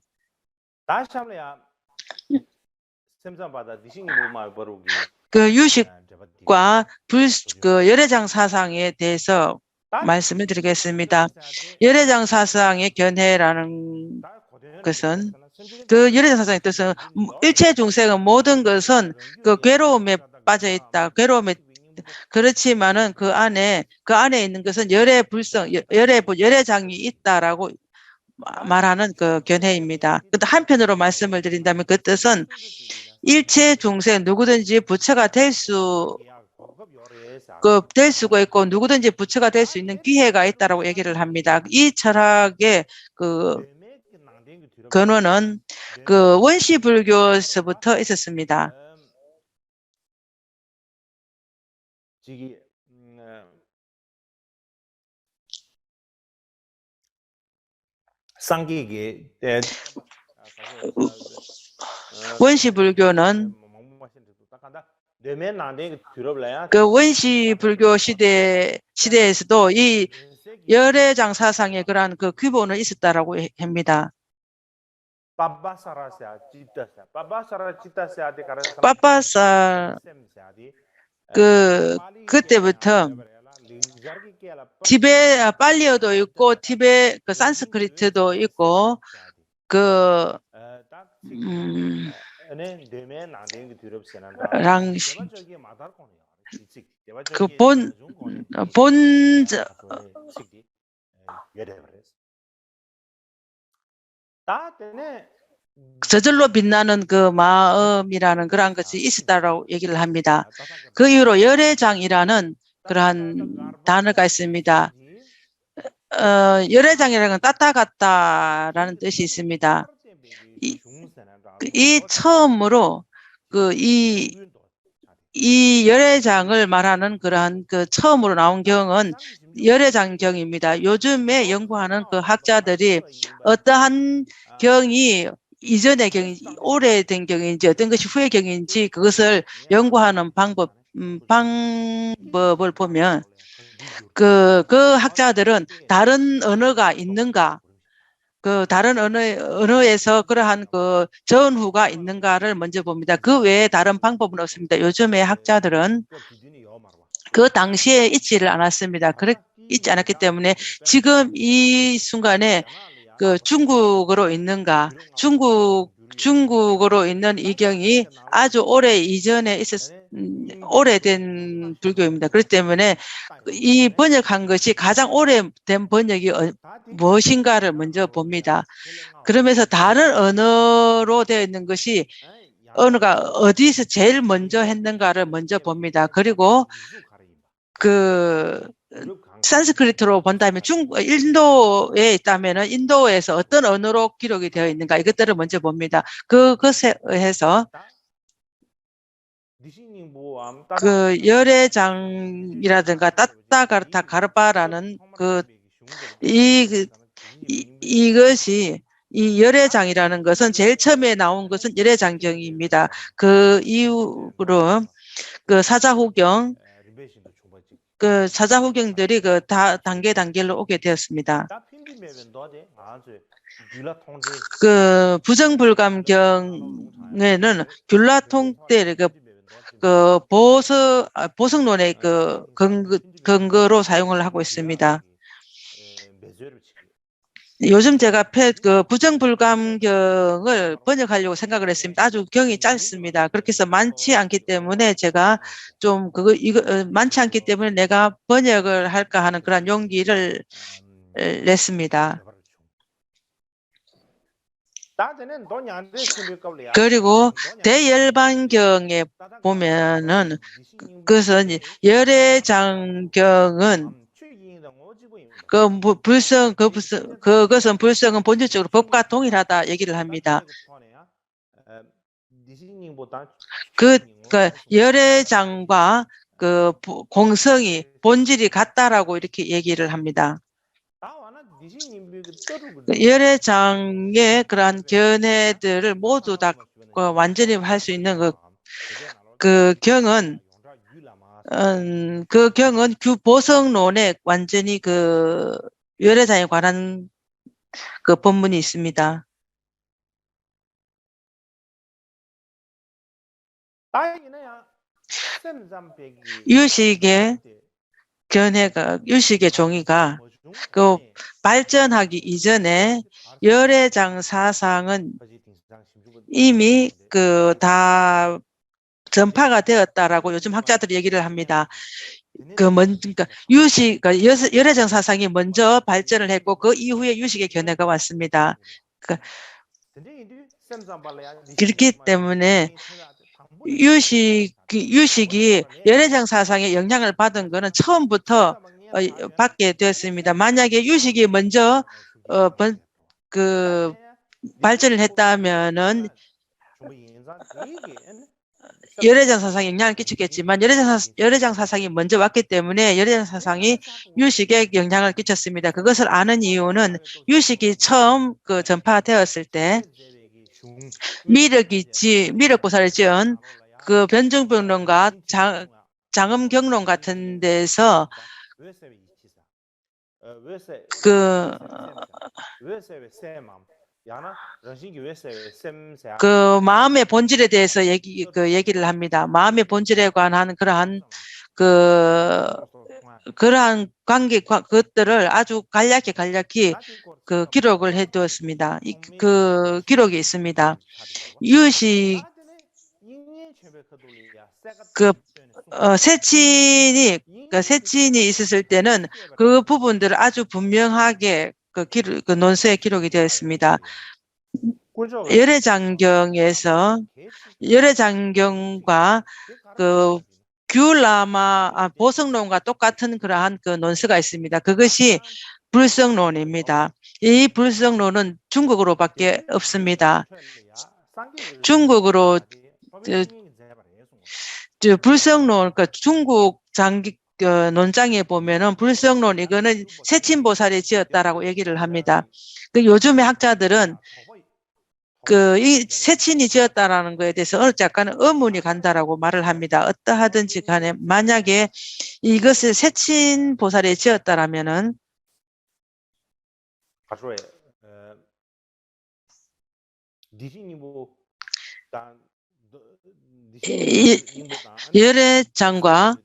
그 유식과 열애장 사상에 대해서 말씀을 드리겠습니다. 열애장 사상의 견해라는 것은 그 열애장 사상의 뜻은 일체 중생은 모든 것은 그 괴로움에 빠져 있다. 그렇지만은 그 안에 있는 것은 열애장이 있다라고 말하는 그 견해입니다. 한편으로 말씀을 드린다면 그 뜻은 일체 중생 누구든지 부처가 될 수가 있고 누구든지 부처가 될 수 있는 기회가 있다라고 얘기를 합니다. 이 철학의 근원은 원시 불교에서부터 있었습니다. 원시 불교는 그 원시 불교 시대에서도 이 열애장 사상의 그러한 그 기본은 있었다라고 합니다. 빠빠사 그때부터 티베 팔리어도 있고 티베 그 산스크리트도 있고 그 랑시 그본 저절로 빛나는 그 마음이라는 그러한 것이 있었다라고 얘기를 합니다. 그 이후로 열애장이라는 그러한 단어가 있습니다. 열애장이라는 건 따따갔다라는 뜻이 있습니다. 이 처음으로 이 열애장을 말하는 그러한 그 처음으로 나온 경은 열애장경입니다. 요즘에 연구하는 그 학자들이 어떠한 경이 이전의 경인지 오래된 경인지 어떤 것이 후의 경인지 그것을 연구하는 방법을 보면 그 학자들은 다른 언어가 있는가, 그 다른 언어에서 그러한 그 전후가 있는가를 먼저 봅니다. 그 외에 다른 방법은 없습니다. 요즘의 학자들은 그 당시에 있지를 않았습니다. 있지 않았기 때문에 지금 이 순간에 그 중국어로 있는가, 중국어로 있는 이경이 아주 오래 이전에 오래된 불교입니다. 그렇기 때문에 이 번역한 것이 가장 오래된 번역이 무엇인가를 먼저 봅니다. 그러면서 다른 언어로 되어 있는 것이 언어가 어디서 제일 먼저 했는가를 먼저 봅니다. 그리고 그 산스크리트로 본다면 인도에 있다면 인도에서 어떤 언어로 기록이 되어 있는가 이것들을 먼저 봅니다. 그것에 의해서 그 열애장이라든가 따따가르타 가르바라는 이것이 이 열애장이라는 것은 제일 처음에 나온 것은 열애장경입니다. 그 이후로 그 사자후경들이 그 단계로 오게 되었습니다. 그 부정불감경에는 귤라통때 그 보석론의 그 근거로 사용을 하고 있습니다. 요즘 제가 그 부정불감경을 번역하려고 생각을 했습니다. 아주 경이 짧습니다. 그렇게 해서 많지 않기 때문에 제가 좀 많지 않기 때문에 내가 번역을 할까 하는 그런 용기를 냈습니다. 그리고 대열반경에 보면은 그것은 열애장경은 그것은 불성은 본질적으로 법과 동일하다 얘기를 합니다. 그 열애장과 그 공성이 본질이 같다라고 이렇게 얘기를 합니다. 열애장의 그러한 견해들을 모두 다 완전히 할 수 있는 그 경은 보성론에 완전히 그 열애장에 관한 그 본문이 있습니다. 유식의 종이가 그 발전하기 이전에 열애장 사상은 이미 다 전파가 되었다라고 요즘 학자들이 얘기를 합니다. 그러니까 열애장 사상이 먼저 발전을 했고 그 이후에 유식의 견해가 왔습니다. 그렇기 때문에 유식이 열애장 사상에 영향을 받은 것은 처음부터 받게 되었습니다. 만약에 유식이 먼저 발전을 했다면은 열애장 사상에 영향을 끼쳤겠지만 열애장 사상이 먼저 왔기 때문에 열애장 사상이 유식에 영향을 끼쳤습니다. 그것을 아는 이유는 유식이 처음 전파되었을 때 미륵고사를 지은 그 변증병론과 장엄경론 같은 데서 그, 그 마음의 본질에 대해서 얘기를 합니다. 마음의 본질에 관한 그러한 것들을 아주 간략히 그 기록을 해 두었습니다. 그 기록이 있습니다. 유식, 세친이 있었을 때는 그 부분들을 아주 분명하게 그 논서에 기록이 되어 있습니다. 열애장경과 그 보성론과 똑같은 그러한 그 논서가 있습니다. 그것이 불성론입니다. 이 불성론은 중국어로밖에 없습니다. 중국어로 불성론, 그러니까 중국 논장에 보면은 불성론 이거는 세친보살이 지었다라고 얘기를 합니다. 그 요즘의 학자들은 이 세친이 지었다라는 거에 대해서 약간은 의문이 간다라고 말을 합니다. 어떠하든지 간에 만약에 이것을 세친보살이 지었다라면은 열애장과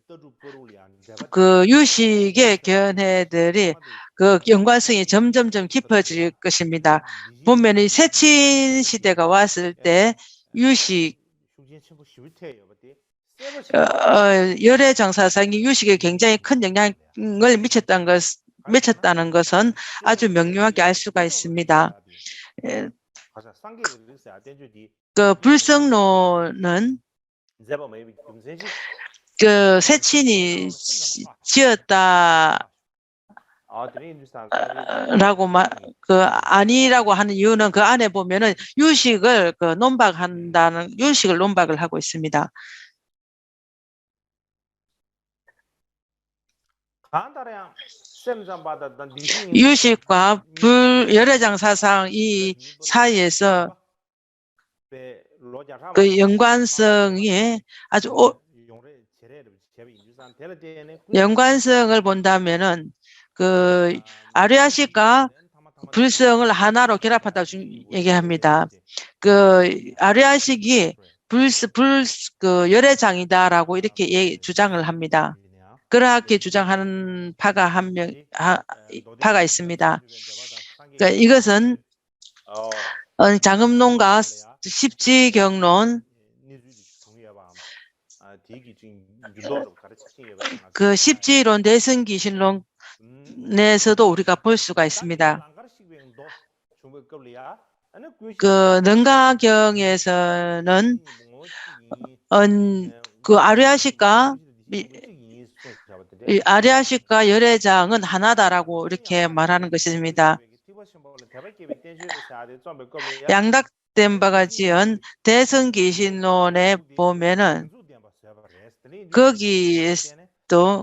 그 유식의 견해들이 그 연관성이 점점점 깊어질 것입니다. 보면 이 세친 시대가 왔을 때 유식 열애장 사상이 유식에 굉장히 큰 영향을 미쳤다는 것은 아주 명료하게 알 수가 있습니다. 그 불성론은 그 세친이 지었다라고 아니라고 하는 이유는 그 안에 보면은 유식을 논박을 하고 있습니다. 유식과 열애장 사상 이 사이에서 그 연관성이 아주 연관성을 본다면은 그 아리아식과 불성을 하나로 결합한다고 얘기합니다. 그 아리아식이 그 열애장이다라고 이렇게 주장을 합니다. 그렇게 주장하는 파가 있습니다. 그러니까 이것은 장음론과 십지경론, 그 십지론, 대승기신론에서도 우리가 볼 수가 있습니다. 그 능가경에서는 그 아리아식과 열애장은 하나다라고 이렇게 말하는 것입니다. 양닥된 지은 대승기신론에 보면은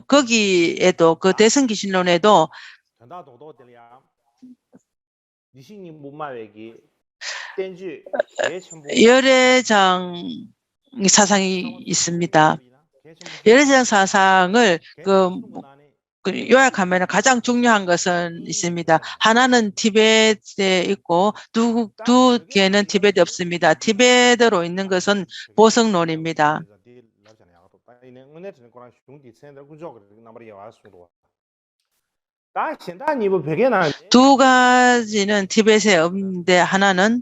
거기에도 그 대승기신론에도 열애장 사상이 있습니다. 열애장 사상을 요약하면 가장 중요한 것은 있습니다. 하나는 티베트에 있고 두 개는 티베트에 없습니다. 티베트로 있는 것은 보성론입니다. 두 가지는 티베트에 없는데 하나는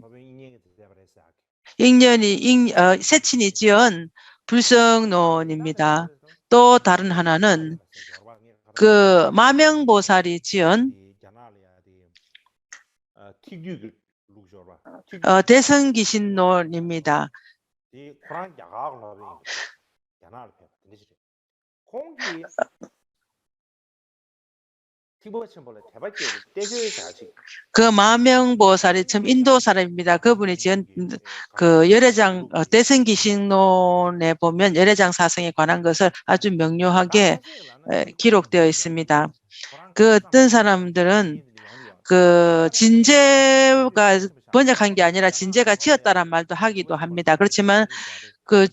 세친이 지은 불성론입니다. 또 다른 하나는 그 마명보살이 지은 대승기신론입니다. 그 마명보살이 참 인도 사람입니다. 그분이 지은 그 열애장 대승기신론에 보면 열애장 사상에 관한 것을 아주 명료하게 기록되어 있습니다. 그 어떤 사람들은 그 진제가 번역한 게 아니라 진제가 지었다란 말도 하기도 합니다. 그렇지만 그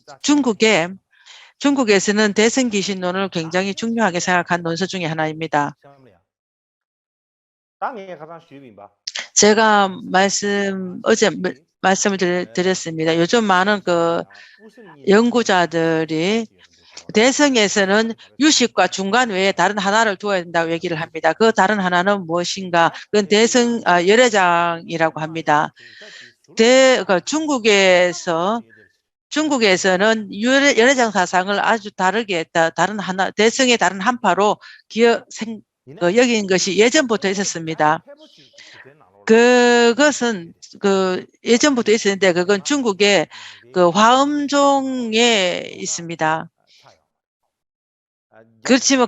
중국에서는 대승기신론을 굉장히 중요하게 생각한 논서 중에 하나입니다. 제가 어제 말씀을 드렸습니다. 요즘 많은 연구자들이 대성에서는 유식과 중간 외에 다른 하나를 두어야 된다고 얘기를 합니다. 그 다른 하나는 무엇인가? 그건 열애장이라고 합니다. 중국에서는 열애장 사상을 아주 다르게 대성의 다른 한파로 여긴 것이 예전부터 있었습니다. 그것은 예전부터 있었는데 그건 중국의 화엄종에 있습니다. 그렇지만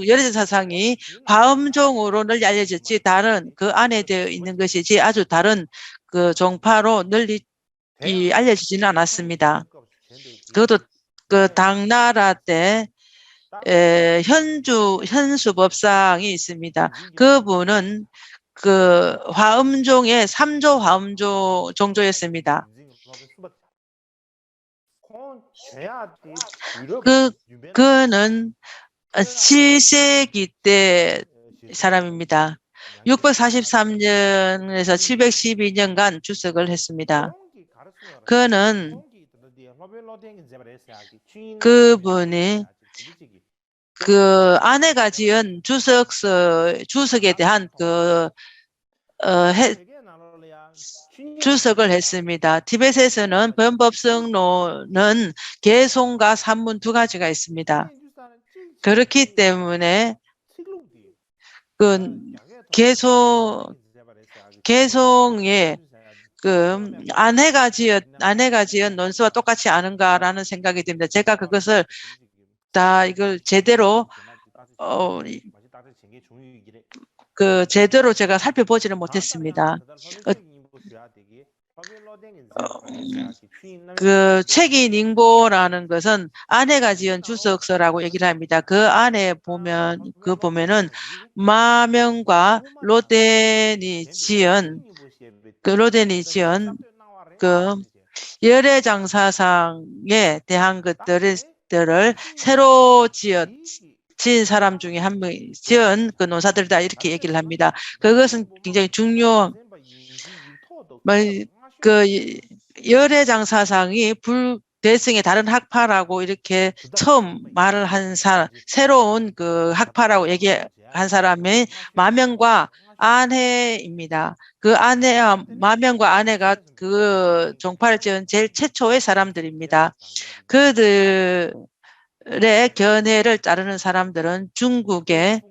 열애장 사상이 화엄종으로 널리 알려졌지 다른 그 안에 되어 있는 것이지 아주 다른 종파로 널리 알려지지는 않았습니다. 그것도 당나라 때 현수법상이 있습니다. 그분은 화엄종의 3조 화엄종 종조였습니다. 그는 7세기 때 사람입니다. 643년에서 712년간 주석을 했습니다. 그분이 아내가 지은 주석에 대한 주석을 했습니다. 티벳에서는 변법성론은 개송과 산문 두 가지가 있습니다. 그렇기 때문에 개송의 아내가 지은 논수와 똑같지 않은가라는 생각이 듭니다. 제가 그것을 이걸 제대로 제가 살펴보지는 못했습니다. 책이닝보라는 것은 아내가 지은 주석서라고 얘기를 합니다. 그 안에 보면은 마명과 로덴이 지은 열애장 사상에 대한 것들을 새로 지은 사람 중에 한 명이 지은 논사들이다 이렇게 얘기를 합니다. 그것은 굉장히 중요한 열애장 사상이 대승의 다른 학파라고 이렇게 처음 말을 한 사람, 새로운 학파라고 얘기한 사람이 마명과 아내입니다. 마명과 아내가 종파를 지은 제일 최초의 사람들입니다. 그들의 견해를 따르는 사람들은 중국의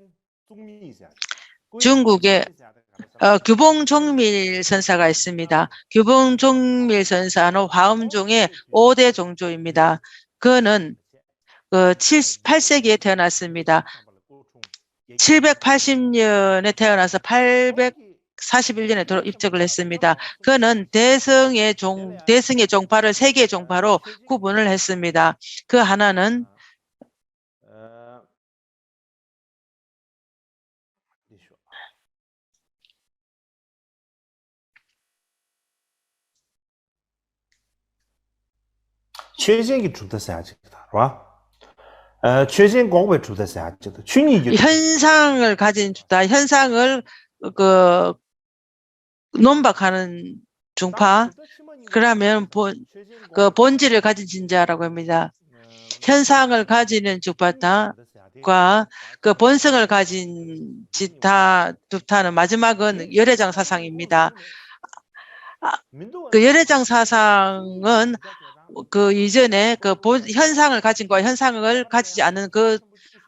규봉종밀 선사가 있습니다. 규봉종밀 선사는 화엄종의 5대 종조입니다. 그는 8세기에 태어났습니다. 780년에 태어나서 841년에 입적을 했습니다. 그는 대승의 종파를 세 개의 종파로 구분을 했습니다. 그 하나는 현상을 가진 현상을 논박하는 종파, 그러면 본질을 가진 진자라고 합니다. 현상을 가지는 주파타과 본성을 가진 두타는 마지막은 열애장 사상입니다. 열애장 사상은 이전에 현상을 가진 것과 현상을 가지지 않은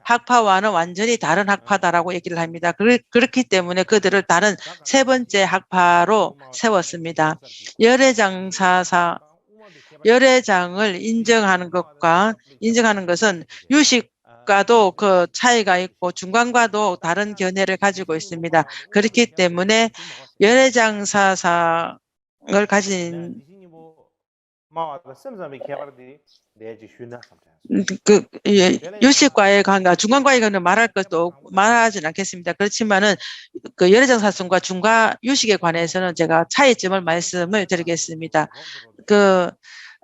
학파와는 완전히 다른 학파다라고 얘기를 합니다. 그렇기 때문에 그들을 다른 세 번째 학파로 세웠습니다. 열애장을 인정하는 것은 유식과도 차이가 있고 중간과도 다른 견해를 가지고 있습니다. 그렇기 때문에 열애장 사상을 가진 유식과의 관계, 중간과의 관계는 말하지는 않겠습니다. 그렇지만은 열애장 사상과 유식에 관해서는 제가 차이점을 말씀을 드리겠습니다.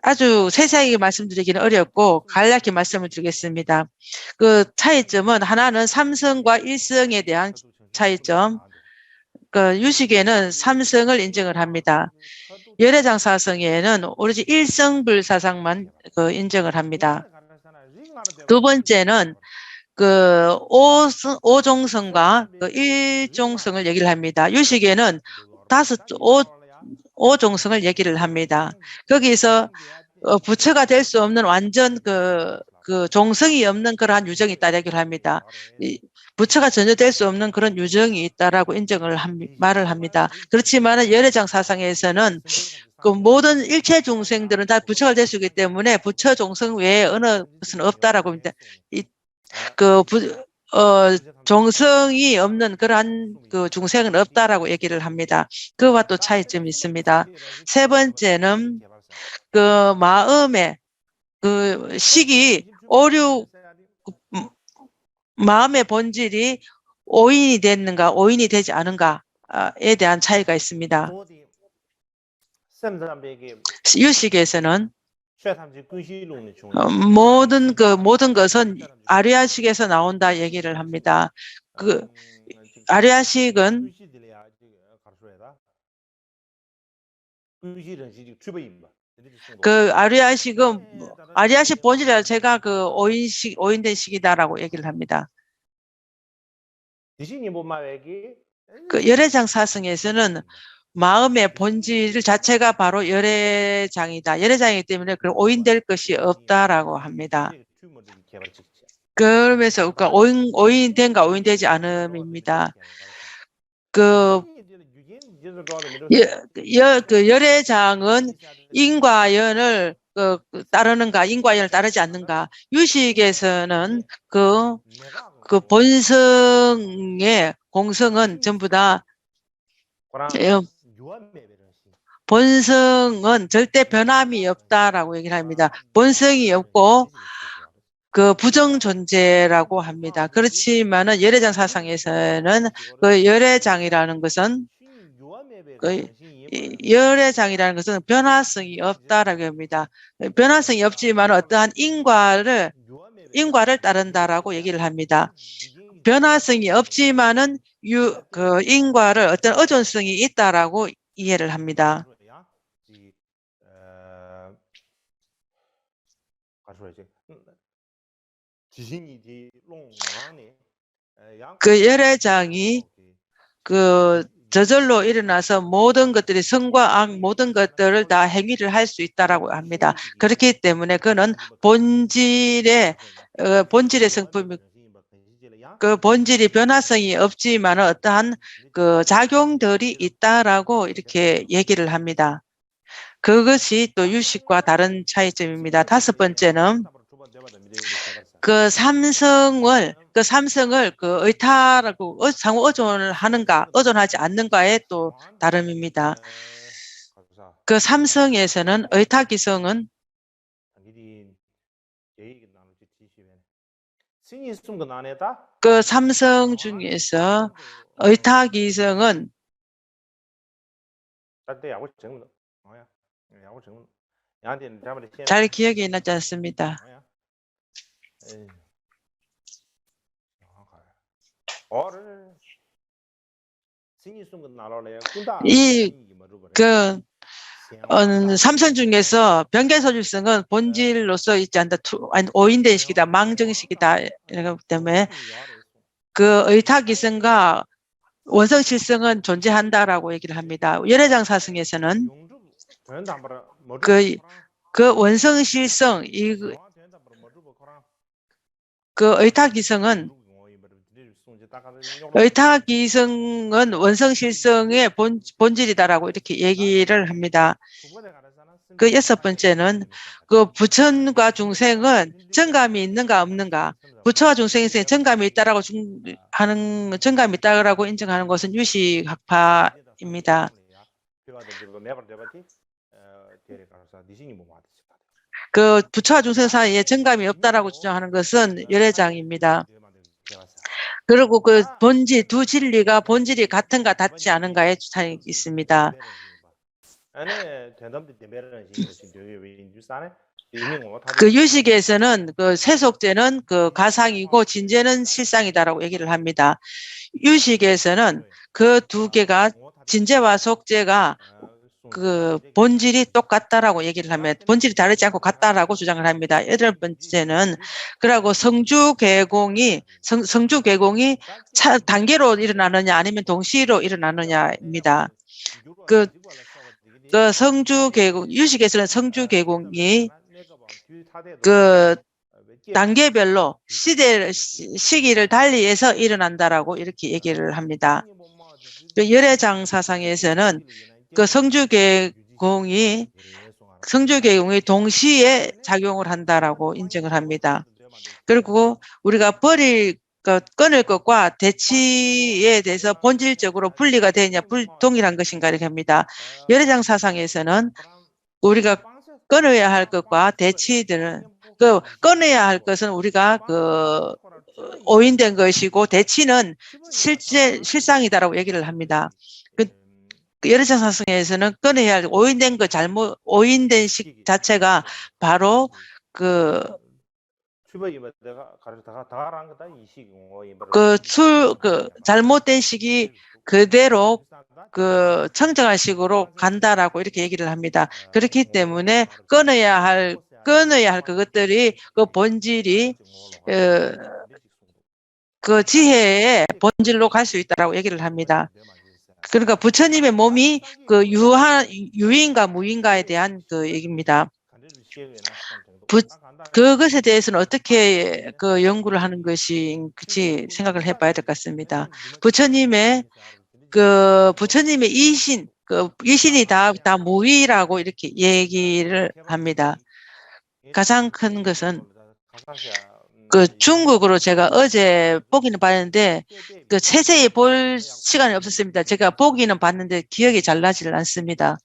아주 세세하게 말씀드리기는 어렵고 간략히 말씀을 드리겠습니다. 차이점은 하나는 삼성과 일성에 대한 차이점, 그 유식에는 삼성을 인정을 합니다. 열애장 사성에는 오로지 일성불사상만 그 인정을 합니다. 두 번째는 그 오종성과 그 일종성을 얘기를 합니다. 유식에는 오종성을 얘기를 합니다. 거기서 부처가 될 수 없는 완전 그 종성이 없는 그러한 유정이 있다 얘기를 합니다. 부처가 전혀 될 수 없는 그런 유정이 있다라고 인정을 말을 합니다. 그렇지만 열애장 사상에서는 그 모든 일체 중생들은 다 부처가 될 수 있기 때문에 부처 종성 외에 어느 것은 없다라고 합니다. 종성이 없는 그러한 그 중생은 없다라고 얘기를 합니다. 그와 또 차이점이 있습니다. 세 번째는 그 마음의 그 식이 마음의 본질이 오인이 됐는가, 오인이 되지 않은가에 대한 차이가 있습니다. 유식에서는 모든 것은 아리아식에서 나온다 얘기를 합니다. 그 아리아식은 아리아식 본질이라 제가 그 오인된 식이다라고 얘기를 합니다. 그 열애장 사성에서는 마음의 본질 자체가 바로 열애장이다. 열애장이기 때문에 그 오인될 것이 없다라고 합니다. 그러면서 그러니까 오인된가 오인되지 않음입니다. 그 열애장은 인과 연을 따르는가, 인과 연을 따르지 않는가. 유식에서는 그 본성의 공성은 전부 다 본성은 절대 변함이 없다라고 얘기를 합니다. 본성이 없고 그 부정 존재라고 합니다. 그렇지만은 열애장 사상에서는 그 열애장이라는 것은 변화성이 없다라고 합니다. 변화성이 없지만 어떠한 인과를 따른다라고 얘기를 합니다. 변화성이 없지만은 그 인과를 어떤 의존성이 있다라고 이해를 합니다. 그 열애장이 그 저절로 일어나서 모든 것들이 선과 악 모든 것들을 다 행위를 할 수 있다라고 합니다. 그렇기 때문에 그는 본질의 성품, 그 본질이 변화성이 없지만 어떠한 그 작용들이 있다라고 이렇게 얘기를 합니다. 그것이 또 유식과 다른 차이점입니다. 다섯 번째는 그 삼성을 그 의타라고 상호 의존을 하는가, 의존하지 않는가의 또 다름입니다. 그 삼성에서는 의타기성은 그 삼성 중에서 의타기성은 잘 기억이 나지 않습니다. 삼성 중에서 변개소질성은 본질로서 있지 않다. 오인된 식이다. 망정식이다. 이렇기 때문에 그 의타기성과 원성실성은 존재한다라고 얘기를 합니다. 열애장 사성에서는 그 원성실성, 그 의타기성은 원성실성의 본질이다라고 이렇게 얘기를 합니다. 그 여섯 번째는 그 부처과 중생은 정감이 있는가 없는가. 부처와 중생에서 정감이 있다라고 정감이 있다라고 인정하는 것은 유식학파입니다. 그 부처와 중생 사이에 정감이 없다라고 주장하는 것은 열애장입니다. 그리고 그 두 진리가 본질이 같은가 같지 않은가에 차이 있습니다. 그 유식에서는 그 세속제는 그 가상이고 진제는 실상이다라고 얘기를 합니다. 유식에서는 그 두 개가 진제와 속제가 그 본질이 똑같다라고 얘기를 하면 본질이 다르지 않고 같다라고 주장을 합니다. 여덟 번째는 그리고 성주개공이 단계로 일어나느냐 아니면 동시로 일어나느냐입니다. 그 성주개공 유식에서는 성주개공이 그 단계별로 시기를 달리해서 일어난다라고 이렇게 얘기를 합니다. 그 열애장 사상에서는 그 성주개공이 동시에 작용을 한다라고 인정을 합니다. 그리고 우리가 끊을 것과 대치에 대해서 본질적으로 분리가 되느냐 동일한 것인가 이렇게 합니다. 열애장 사상에서는 우리가 끊어야 할 것과 대치들은 끊어야 할 것은 우리가 오인된 것이고 대치는 실상이다라고 얘기를 합니다. 열애장 사상에서는 끊어야 할 오인된 것 오인된 식 자체가 바로 잘못된 식이 그대로 청정한 식으로 간다라고 이렇게 얘기를 합니다. 그렇기 때문에 끊어야 할 그것들이 그 본질이 그 지혜의 본질로 갈 수 있다라고 얘기를 합니다. 그러니까 부처님의 몸이 그 유인가 무인가에 대한 그 얘기입니다. 그것에 대해서는 어떻게 연구를 하는 것인지 생각을 해봐야 될 것 같습니다. 부처님의 이신이 다 무의라고 이렇게 얘기를 합니다. 가장 큰 것은 중국으로 제가 어제 보기는 봤는데 세세히 볼 시간이 없었습니다. 제가 보기는 봤는데 기억이 잘 나지를 않습니다.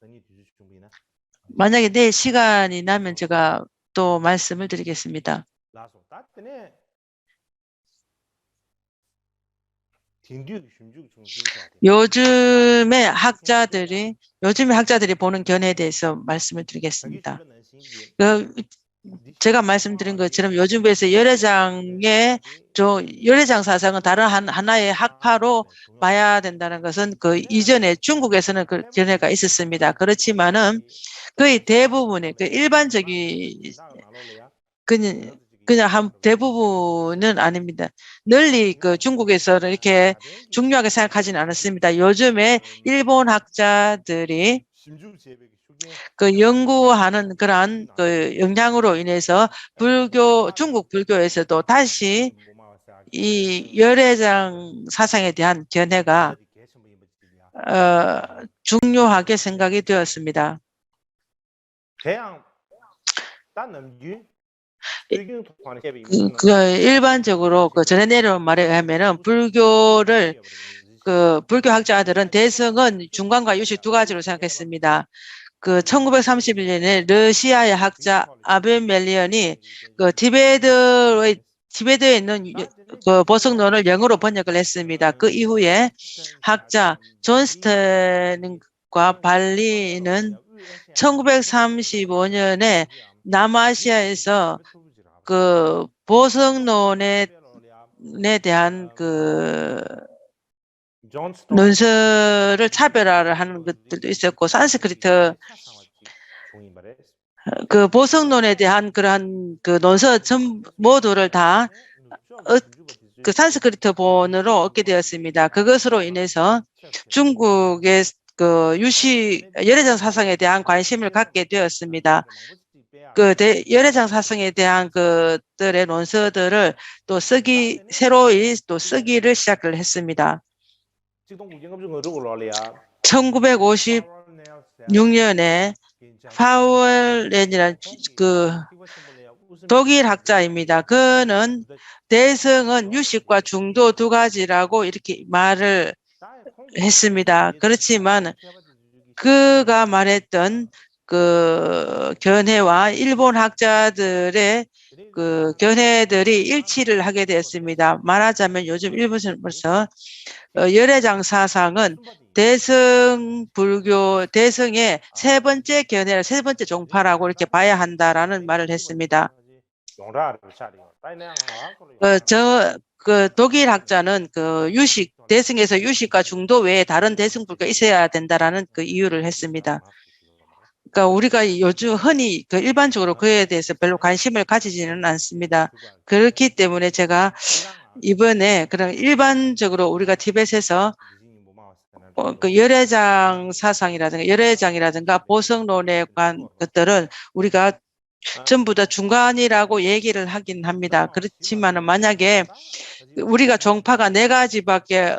만약에 내일 시간이 나면 제가 또 말씀을 드리겠습니다. 요즘에 학자들이 보는 견해에 대해서 말씀을 드리겠습니다. 제가 말씀드린 것처럼 요즘에서 열애장 사상은 다른 하나의 학파로 봐야 된다는 것은 이전에 중국에서는 그 견해가 있었습니다. 그렇지만은 거의 대부분의 일반적인 그냥 대부분은 아닙니다. 널리 중국에서는 이렇게 중요하게 생각하지는 않았습니다. 요즘에 일본 학자들이 연구하는 그러한 영향으로 인해서 중국 불교에서도 다시 이 열애장 사상에 대한 견해가 중요하게 생각이 되었습니다. 일반적으로 전해 내려온 말에 의하면은 불교 학자들은 대성은 중간과 유식 두 가지로 생각했습니다. 1931년에 러시아의 학자 아벤멜리언이 티베트에 있는 보석론을 영어로 번역을 했습니다. 그 이후에 학자 존스턴과 발리는 1935년에 남아시아에서 보석론에 대한 논설을 차별화를 하는 것들도 있었고, 산스크리트 보석론에 대한 그러한 논설 모두를 다 산스크리트 본으로 얻게 되었습니다. 그것으로 인해서 중국의 열애장 사상에 대한 관심을 갖게 되었습니다. 열애장 사상에 대한 것들의 논서들을 새로이 쓰기를 시작을 했습니다. 1956년에 파월렌이라는 독일 학자입니다. 그는 대성은 유식과 중도 두 가지라고 이렇게 말을 했습니다. 그렇지만 그가 말했던 견해와 일본 학자들의 견해들이 일치를 하게 되었습니다. 말하자면 요즘 일본에서 열애장 사상은 대승 불교, 대승의 세 번째 견해, 세 번째 종파라고 이렇게 봐야 한다라는 말을 했습니다. 독일 학자는 대승에서 유식과 중도 외에 다른 대승 불교가 있어야 된다라는 그 이유를 했습니다. 그러니까 우리가 요즘 흔히 일반적으로 그에 대해서 별로 관심을 가지지는 않습니다. 그렇기 때문에 제가 이번에 그런 일반적으로 우리가 티벳에서 열애장 사상이라든가 열애장이라든가 보성론에 관한 것들은 우리가 전부 다 중간이라고 얘기를 하긴 합니다. 그렇지만은 만약에 우리가 종파가 네 가지밖에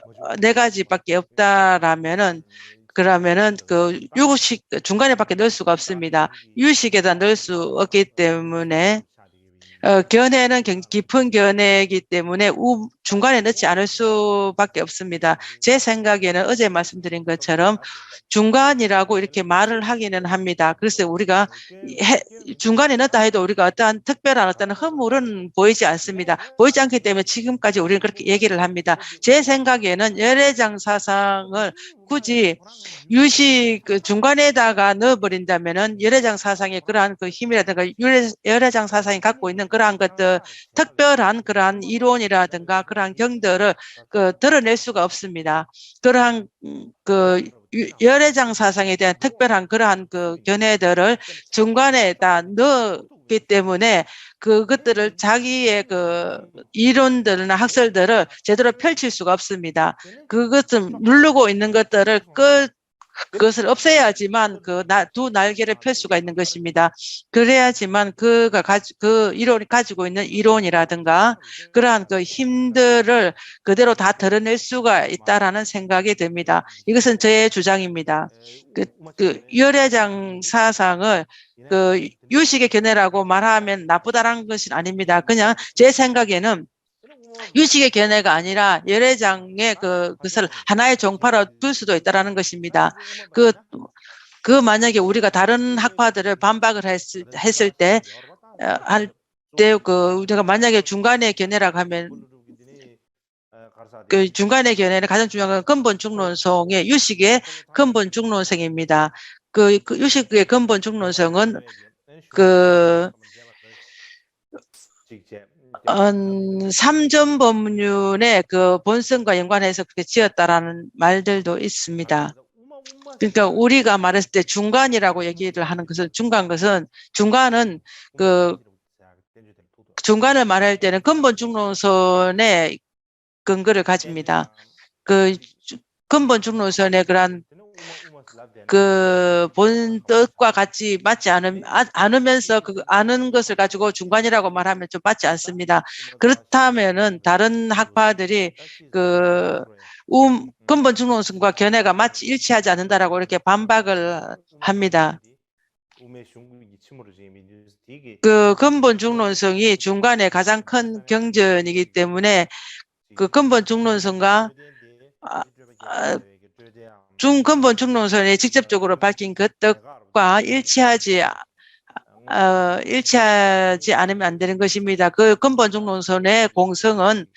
없다라면은 그러면은 유식 중간에밖에 넣을 수가 없습니다. 유식에다 넣을 수 없기 때문에 견해는 깊은 견해이기 때문에 중간에 넣지 않을 수밖에 없습니다. 제 생각에는 어제 말씀드린 것처럼 중간이라고 이렇게 말을 하기는 합니다. 그래서 우리가 중간에 넣었다 해도 우리가 어떠한 특별한 어떤 허물은 보이지 않습니다. 보이지 않기 때문에 지금까지 우리는 그렇게 얘기를 합니다. 제 생각에는 열애장 사상을 굳이 유식 중간에다가 넣어버린다면은 열애장 사상의 그러한 힘이라든가 열애장 사상이 갖고 있는 그러한 것들 특별한 그러한 이론이라든가 그러한 경들을 드러낼 수가 없습니다. 그러한 열애장 사상에 대한 특별한 그러한 견해들을 중간에다 넣기 때문에 그것들을 자기의 이론들이나 학설들을 제대로 펼칠 수가 없습니다. 그것을 누르고 있는 것들을 그것을 없애야지만 두 날개를 펼 수가 있는 것입니다. 그래야지만 그 이론이 가지고 있는 이론이라든가 그러한 힘들을 그대로 다 드러낼 수가 있다라는 생각이 듭니다. 이것은 저의 주장입니다. 열애장 사상을 유식의 견해라고 말하면 나쁘다라는 것은 아닙니다. 그냥 제 생각에는 유식의 견해가 아니라 열애장의 그것을 하나의 종파로 둘 수도 있다라는 것입니다. 만약에 우리가 다른 학파들을 반박을 했을 때, 우리가 만약에 중간의 견해라고 하면, 중간의 견해는 가장 중요한 건 근본 중론성의 유식의 근본 중론성입니다. 유식의 근본 중론성은 삼전 법륜의 본성과 연관해서 그렇게 지었다라는 말들도 있습니다. 그러니까 우리가 말했을 때 중간이라고 얘기를 하는 것은 중간을 말할 때는 근본 중론선의 근거를 가집니다. 근본 중론선의 그런 본 뜻과 같이 맞지 않으면서 아는 것을 가지고 중간이라고 말하면 좀 맞지 않습니다. 그렇다면은 다른 학파들이 근본 중론성과 견해가 마치 일치하지 않는다라고 이렇게 반박을 합니다. 근본 중론성이 중간에 가장 큰 경전이기 때문에 근본 중론성과 근본 중론선에 직접적으로 밝힌 것과 일치하지 않으면 안 되는 것입니다. 근본 중론선의 공성은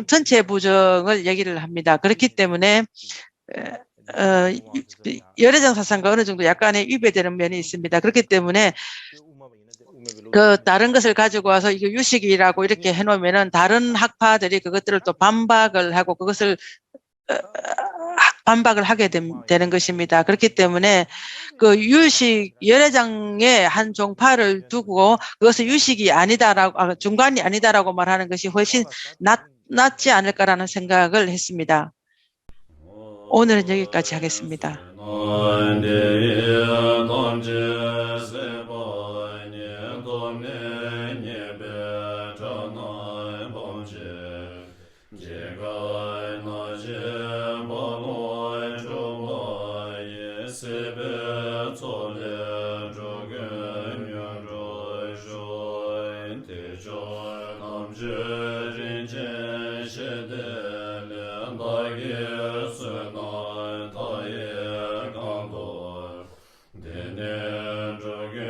전체 부정을 얘기를 합니다. 그렇기 때문에 열애장 사상과 어느 정도 약간의 위배되는 면이 있습니다. 그렇기 때문에 다른 것을 가지고 와서 이거 유식이라고 이렇게 해놓으면은 다른 학파들이 그것들을 또 반박을 하고 그것을 반박을 하게 되는 것입니다. 그렇기 때문에 열애장의 한 종파를 두고 그것을 유식이 아니다라고, 중간이 아니다라고 말하는 것이 훨씬 낫지 않을까라는 생각을 했습니다. 오늘은 여기까지 하겠습니다. Dene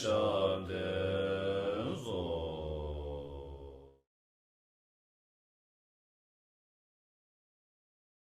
Shall